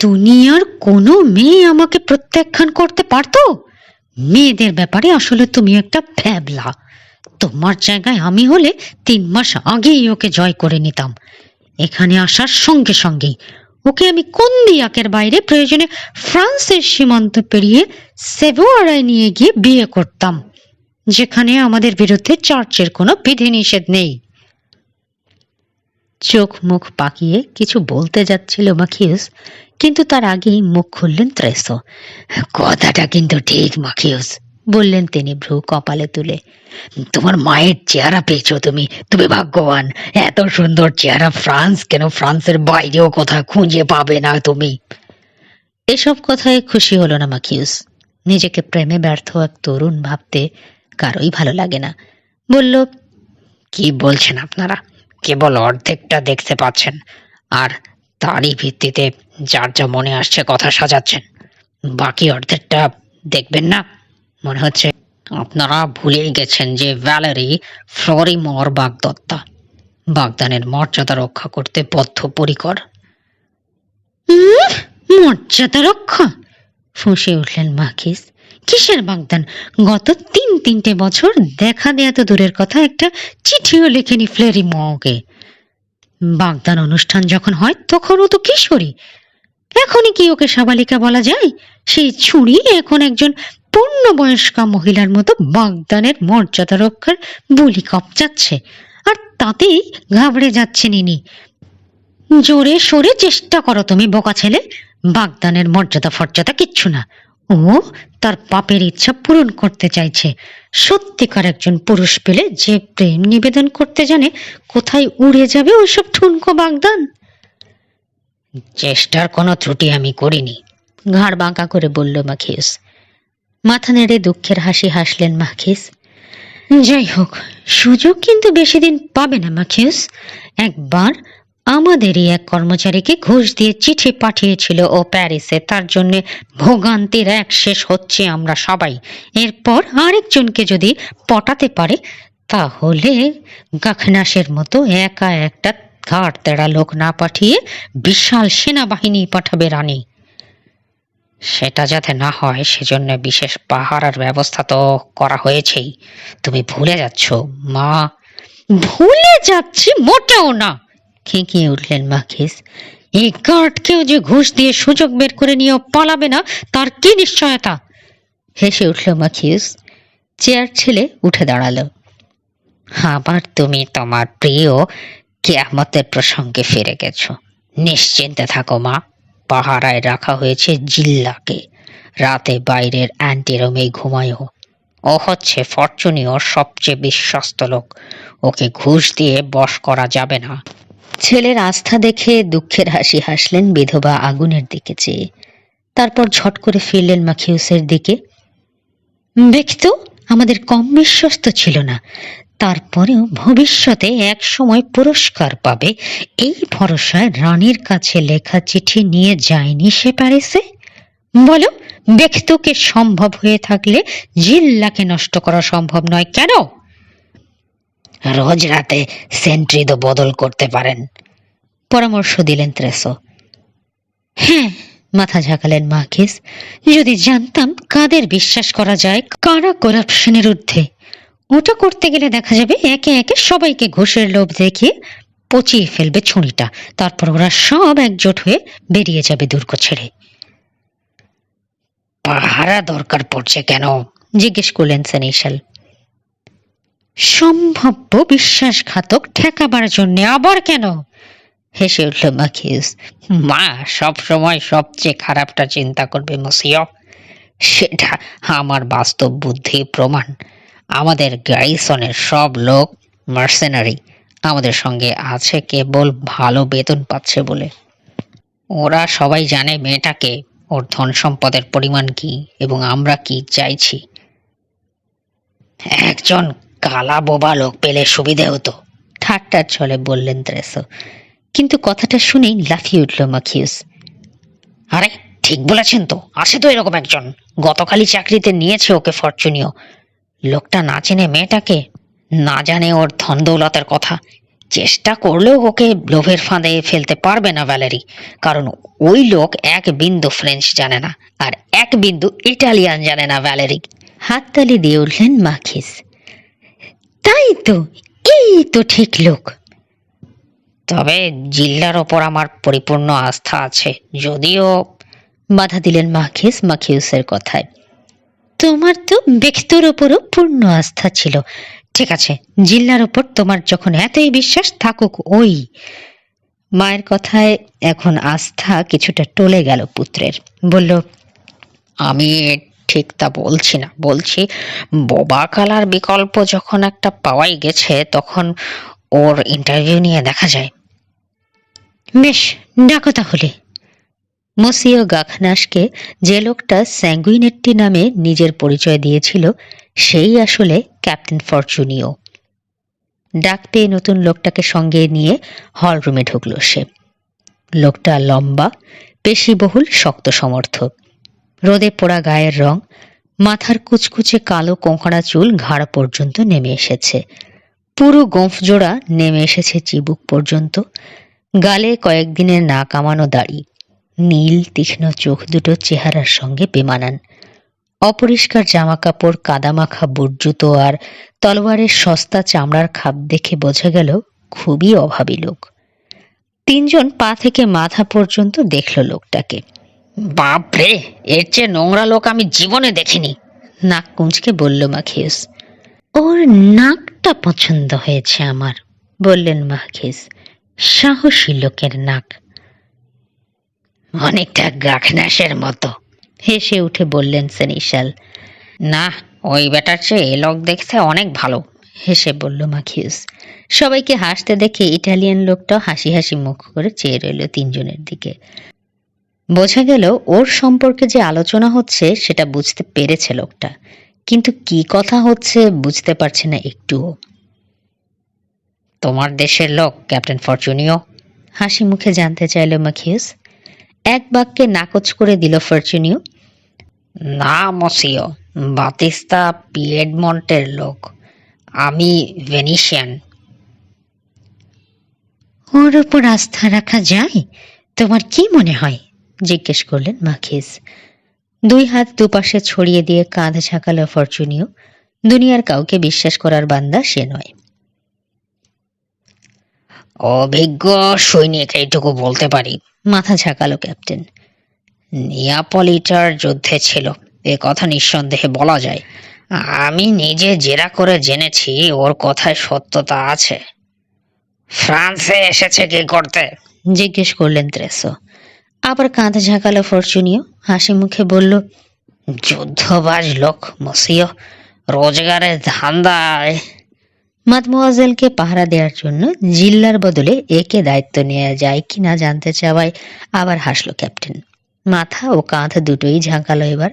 দুনিয়ার কোনো মেয়ে আমাকে প্রত্যাখ্যান করতে পারতো? মেয়েদের ব্যাপারে আসলে তুমি একটা ভ্যাবলা। তোমার জায়গায় আমি হলে 3 মাস আগেই ওকে জয় করে নিতাম। এখানে আসার সঙ্গে সঙ্গেই ওকে আমি কন্দিয়াকের বাইরে, প্রয়োজনে ফ্রান্সের সীমান্ত পেরিয়ে সেভোয়ারায় নিয়ে গিয়ে বিয়ে করতাম, যেখানে আমাদের বিরুদ্ধে চার্চের কোনো বিধিনিষেধ নেই। চোখ মুখ পাকিয়ে কিছু বলতে যাচ্ছিল মাখিউস, কিন্তু তার আগেই মুখ খুললেন ত্রেসো। কথাটা কিন্তু ঠিক মাখিউস, বললেন তিনি ভ্রু কপালে তুলে। তোমার মায়ের চেহারা পেয়েছো তুমি, তুমি ভাগ্যবান। এত সুন্দর চেহারা ফ্রান্স কেন, ফ্রান্সের বাইরেও কোথাও খুঁজে পাবে না তুমি। এসব কথায় খুশি হলো না মাখিউস। নিজেকে প্রেমে ব্যর্থ এক তরুণ ভাবতে কারোই ভালো লাগে না। বলল, কি বলছেন আপনারা? কেবল অর্ধেকটা দেখতে পাচ্ছেন, আর তারই ভিত্তিতে যার যা মনে আসছে কথা সাজাচ্ছেন। বাকি অর্ধেকটা দেখবেন না? মনে হচ্ছে আপনারা ভুলেই গেছেন যে ভ্যালেরি ফ্লোরিমোর বাগদত্তা, বাগদানের মর্যাদা রক্ষা করতে বদ্ধপরিকর। মর্যাদা রক্ষা? ফুঁসে উঠলেন মাখিস। কিসের বাগদান? গত 3 বছর দেখা দেয়া তো দূরের কথা, একটা চিঠিও লেখেনি ফ্লেরিমোকে। বাগদান অনুষ্ঠান যখন হয় তখন ও তো কিশোরী, এখনই কি ওকে সাবালিকা বলা যায়? সেই ছুরি এখন একজন পূর্ণবয়স্কা মহিলার মতো বাগদানের মর্যাদা রক্ষার বলি কপচাচ্ছে, আর তাতেই ঘাবড়ে যাচ্ছেন ইনি। জোরে সোরে চেষ্টা করো তুমি বোকা ছেলে, বাগদানের মর্যাদা ফর্যাদা কিচ্ছু না। ও তার পাপের ইচ্ছা পূরণ করতে চাইছে। সত্যিকার একজন পুরুষ পেলে যে প্রেম নিবেদন করতে জানে, কোথায় উড়ে যাবে ওইসব ঠুনকো বাগদান। চেষ্টার কোনো ত্রুটি আমি করিনি, ঘাড় বাঁকা করে বলল মাখিউস। মাথা নেড়ে দুঃখের হাসি হাসলেন মাখিস। যাই হোক, সুযোগ কিন্তু বেশি দিন পাবে না মাখিউস। একবার আমাদেরই এক কর্মচারীকে ঘুষ দিয়ে চিঠি পাঠিয়েছিল ও প্যারিসে, তার জন্য ভোগান্তির এক শেষ হচ্ছে আমরা সবাই। এরপর আরেকজনকে যদি পটাতে পারে, তাহলে গাখনাসের মতো একা একটা ঘাট তেড়া লোক না পাঠিয়ে বিশাল সেনাবাহিনী পাঠাবে রানী। সেটা যাতে না হয় সেজন্য বিশেষ পাহারার ব্যবস্থা তো করা হয়েছেই। তুমি ভুলে যাচ্ছ মা। ভুলে যাচ্ছি মোটেও না, খেঁকিয়ে উঠলেন মাখিস। এই গার্ডকেও যে ঘুষ দিয়ে সুযোগ বের করে নিয়েও পালাবে না, তার কি নিশ্চয়তা? হেসে উঠল মাখিস। চেয়ার ছেলে উঠে দাঁড়ালো। আবার তুমি তোমার প্রিয় কিয়ামতের প্রসঙ্গে ফিরে গেছো। নিশ্চিন্তে থাকো মা, পাহারায় রাখা হয়েছে জিল্লাকে। রাতে বাইরের অ্যান্টিরুমে ঘুমায়ও। ও হচ্ছে ফরচুনিওর সবচেয়ে বিশ্বস্ত লোক, ওকে ঘুষ দিয়ে বশ করা যাবে না। ছেলের আস্থা দেখে দুঃখের হাসি হাসলেন বিধবা আগুনের দিকে চেয়ে, তারপর ঝট করে ফিরলেন মাখিউসের দিকে। ব্যক্তি আমাদের কম বিশ্বস্ত ছিল না, তারপরেও ভবিষ্যতে এক সময় পুরস্কার পাবে এই ভরসায় রানীর কাছে লেখা চিঠি নিয়ে যায়নি সে প্যারিসে? বলো, ব্যক্তিকে সম্ভব হয়ে থাকলে জিল্লাকে নষ্ট করা সম্ভব নয় কেন? রোজ রাতে সেন্ট্রি তো বদল করতে পারেন, পরামর্শ দিলেন ত্রেসো। হ্যাঁ, মাথা ঝাঁকালেন মার্কিস, যদি জানতাম কাদের বিশ্বাস করা যায়, কারা করাপশনের ঊর্ধ্বে। ওটা করতে গেলে দেখা যাবে একে একে সবাইকে ঘুষের লোভ দেখিয়ে পচিয়ে ফেলবে ছুরিটা, তারপর ওরা সব একজোট হয়ে বেরিয়ে যাবে দুর্গ ছেড়ে। পাহারা দরকার পড়ছে কেন? জিজ্ঞেস করলেন সেনেশাল। সম্ভাব্য বিশ্বাসঘাতক ঠেকাবার জন্য। আবার কেন? হেসে উঠল মার্কিস। মা সব সময় সবচেয়ে খারাপটা চিন্তা করবে মসিও, সেটা আমার বাস্তব বুদ্ধি প্রমাণ। আমাদের গ্যারিসনের সব লোক মার্সেনারি, আমাদের সঙ্গে আছে কেবল ভালো বেতন পাচ্ছে বলে। ওরা সবাই জানে মেয়েটাকে, ওর ধন সম্পদের পরিমাণ কি এবং আমরা কি চাইছি। একজন কালা বোবা লোক পেলে সুবিধে হতো, ঠাট্টার ছলে বললেন ত্রেসো। কিন্তু কথাটা শুনেই লাফিয়ে উঠল মার্কিস। আরে ঠিক বলেছেন তো, আছে তো এরকম একজন, গতকালই চাকরিতে নিয়েছে ওকে ফরচুনিও। লোকটা না চেনে মেয়েটাকে, না জানে ওর ধন দৌলতের কথা, চেষ্টা করলেও ওকে লোভের ফাঁদে ফেলতে পারবে না ভ্যালেরি, কারণ ওই লোক এক বিন্দু ফ্রেঞ্চ জানে না আর এক বিন্দু ইটালিয়ান জানে না ভ্যালেরি। হাততালি দিয়ে উঠলেন মার্কিস। তাই তো, এই তো ঠিক লোক। তবে জিল্লার ওপর আমার পরিপূর্ণ আস্থা আছে, যদিও। বাধা দিলেন মার্কিস মার্কিউসের কথায়। তোমার তো ব্যক্তির ওপরও পূর্ণ আস্থা ছিল। ঠিক আছে, জিল্লার ওপর তোমার যখন এতই বিশ্বাস, থাকুক ওই। মায়ের কথায় এখন আস্থা কিছুটা টলে গেল পুত্রের। বলল, আমি ঠিক তা বলছি না, বলছি বোবা কালার বিকল্প যখন একটা পাওয়াই গেছে, তখন ওর ইন্টারভিউ নিয়ে দেখা যায়। বেশ, ডাকো তাহলে। মসিও গাখনাসকে যে লোকটা স্যাঙ্গুইনেট্টি নামে নিজের পরিচয় দিয়েছিল, সেই আসলে ক্যাপ্টেন ফরচুনিও। ডাক পেয়ে নতুন লোকটাকে সঙ্গে নিয়ে হল রুমে ঢুকল সে। লোকটা লম্বা, পেশিবহুল, শক্ত সমর্থক। রোদে পোড়া গায়ের রং, মাথার কুচকুচে কালো কোঁকড়া চুল ঘাড় পর্যন্ত নেমে এসেছে, পুরো গোঁফ জোড়া নেমে এসেছে চিবুক পর্যন্ত। গালে কয়েকদিনের না কামানো দাড়ি, নীল তীক্ষ্ণ চোখ দুটো চেহারার সঙ্গে বেমানান। অপরিষ্কার জামা কাপড়, কাদামাখা বুট জুতো আর তলোয়ারের সস্তা চামড়ার খাপ দেখে বোঝা গেল খুবই অভাবী লোক। তিনজন পা থেকে মাথা পর্যন্ত দেখল লোকটাকে। বাপরে, এর চেয়ে নোংরা লোক আমি জীবনে দেখিনি, নাক কুঁচকে বলল মার্কিস। ওর নাকটা পছন্দ হয়েছে আমার, বললেন মার্কিস। সাহসী লোকের নাক। অনেকটা গাখনাসের মতো, হেসে উঠে বললেন সেনিশাল। না, ওই বেটার চেয়ে এ লোক দেখতে অনেক ভালো, হেসে বলল মার্কিস। সবাইকে হাসতে দেখে ইটালিয়ান লোকটাও হাসি হাসি মুখ করে চেয়ে রইল তিনজনের দিকে। বোঝা গেল ওর সম্পর্কে যে আলোচনা হচ্ছে সেটা বুঝতে পেরেছে লোকটা, কিন্তু কি কথা হচ্ছে বুঝতে পারছে না একটুও। তোমার দেশের লোক ক্যাপ্টেন ফরচুনিও? হাসি মুখে জানতে চাইল মার্কিস। এক বাক্যে নাকচ করে দিল ফরচুনিও। না মসিও, বাতিস্তা পিয়েডমন্টের লোক, আমি ভেনিশিয়ান। ওর ওপর আস্থা রাখা যায়? তোমার কি মনে হয়? জিজ্ঞেস করলেন মার্কিস। দুই হাত দুপাশে ছড়িয়ে দিয়ে কাঁধ ঝাঁকালো ফরচুনিও। দুনিয়ার কাউকে বিশ্বাস করার বান্দা সে নয়। অভিজ্ঞ সৈনিক এইটুকু বলতে পারি, মাথা ঝাঁকালো ক্যাপ্টেন। নিয়াপলিটার যুদ্ধে ছিল, এ কথা নিঃসন্দেহে বলা যায়। আমি নিজে জেরা করে জেনেছি ওর কথায় সত্যতা আছে। ফ্রান্সে এসেছে কি করতে? জিজ্ঞেস করলেন ত্রেসো। আবার কাঁধ ঝাঁকালো ফরচুনিও। হাসি মুখে বলল, যুদ্ধবাজ লোক মসিও, রোজগারের ধান্দায়। মাদমোয়াজেলকে পাহারা দেওয়ার জন্য জিল্লার বদলে একে দায়িত্ব নেওয়া যায় কিনা জানতে চাওয়ায় আবার হাসলো ক্যাপ্টেন। মাথা ও কাঁধ দুটোই ঝাঁকালো এবার।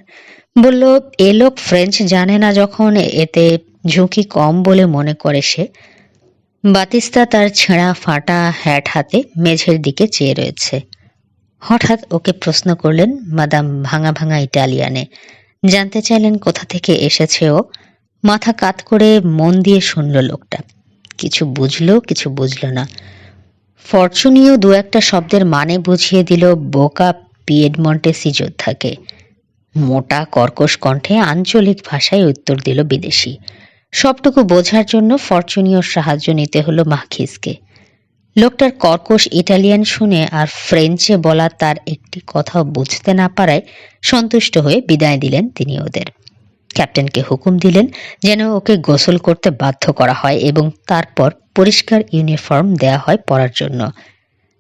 বলল, এ লোক ফ্রেঞ্চ জানে না যখন, এতে ঝুঁকি কম বলে মনে করে সে। বাতিস্তা তার ছেঁড়া ফাটা হ্যাট হাতে মেঝের দিকে চেয়ে রয়েছে। হঠাৎ ওকে প্রশ্ন করলেন মাদাম ভাঙা ভাঙা ইটালিয়ানে। জানতে চাইলেন কোথা থেকে এসেছে ও। মাথা কাত করে মন দিয়ে শুনল লোকটা। কিছু বুঝলো, কিছু বুঝলো না। ফরচুনিও দু একটা শব্দের মানে বুঝিয়ে দিল বোকা পিয়েডমন্টেসি যোদ্ধাকে। মোটা কর্কশ কণ্ঠে আঞ্চলিক ভাষায় উত্তর দিল বিদেশি। সবটুকু বোঝার জন্য ফরচুনিওর সাহায্য নিতে হলো মাখিজকে। লোকটার কর্কশ ইটালিয়ান শুনে আর ফ্রেঞ্চে বলা তার একটি কথাও বুঝতে না পারায় সন্তুষ্ট হয়ে বিদায় দিলেন তিনি ওদের। ক্যাপ্টেনকে হুকুম দিলেন যেন ওকে গোসল করতে বাধ্য করা হয় এবং তারপর পরিষ্কার ইউনিফর্ম দেয়া হয় পরার জন্য।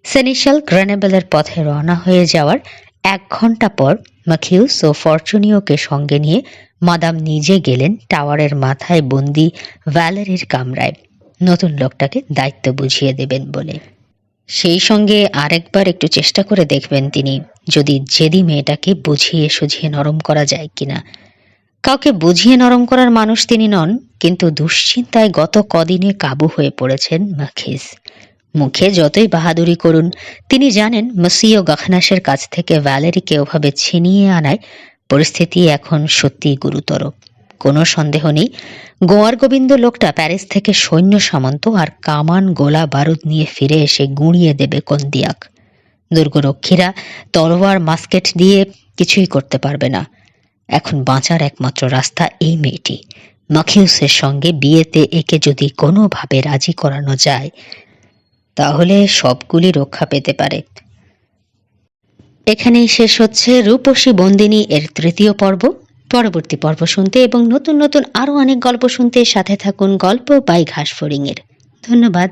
সেনিশাল গ্রেনেবেলের পথে রওনা হয়ে যাওয়ার 1 ঘন্টা পর মাখিউস ও ফরচুনিওকে সঙ্গে নিয়ে মাদাম নিজে গেলেন টাওয়ারের মাথায় বন্দি ভ্যালেরির কামরায়, নতুন লোকটাকে দায়িত্ব বুঝিয়ে দেবেন বলে। সেই সঙ্গে আরেকবার একটু চেষ্টা করে দেখবেন তিনি, যদি জেদি মেয়েটাকে বুঝিয়ে সুঝিয়ে নরম করা যায় কিনা। কাউকে বুঝিয়ে নরম করার মানুষ তিনি নন, কিন্তু দুশ্চিন্তায় গত কদিনে কাবু হয়ে পড়েছেন মাখিজ। মুখে যতই বাহাদুরি করুন, তিনি জানেন মসিও গাখনাসের কাছ থেকে ভ্যালেরিকে ওভাবে ছিনিয়ে আনায় পরিস্থিতি এখন সত্যিই গুরুতর। কোনো সন্দেহ নেই, গোয়ার গোবিন্দ লোকটা প্যারিস থেকে সৈন্য সামন্ত আর কামান গোলা বারুদ নিয়ে ফিরে এসে গুঁড়িয়ে দেবে কন্দিয়াক। দুর্গরক্ষীরা তলোয়ার মাস্কেট দিয়ে কিছুই করতে পারবে না। এখন বাঁচার একমাত্র রাস্তা এই মেয়েটি। মাখিউসের সঙ্গে বিয়েতে একে যদি কোনোভাবে রাজি করানো যায়, তাহলে সবগুলি রক্ষা পেতে পারে। এখানেই শেষ হচ্ছে রূপসী বন্দিনী এর 3য় পর্ব। পরবর্তী পর্ব শুনতে এবং নতুন নতুন আরও অনেক গল্প শুনতে সাথে থাকুন গল্প বাই ঘাসফড়িং এর। ধন্যবাদ।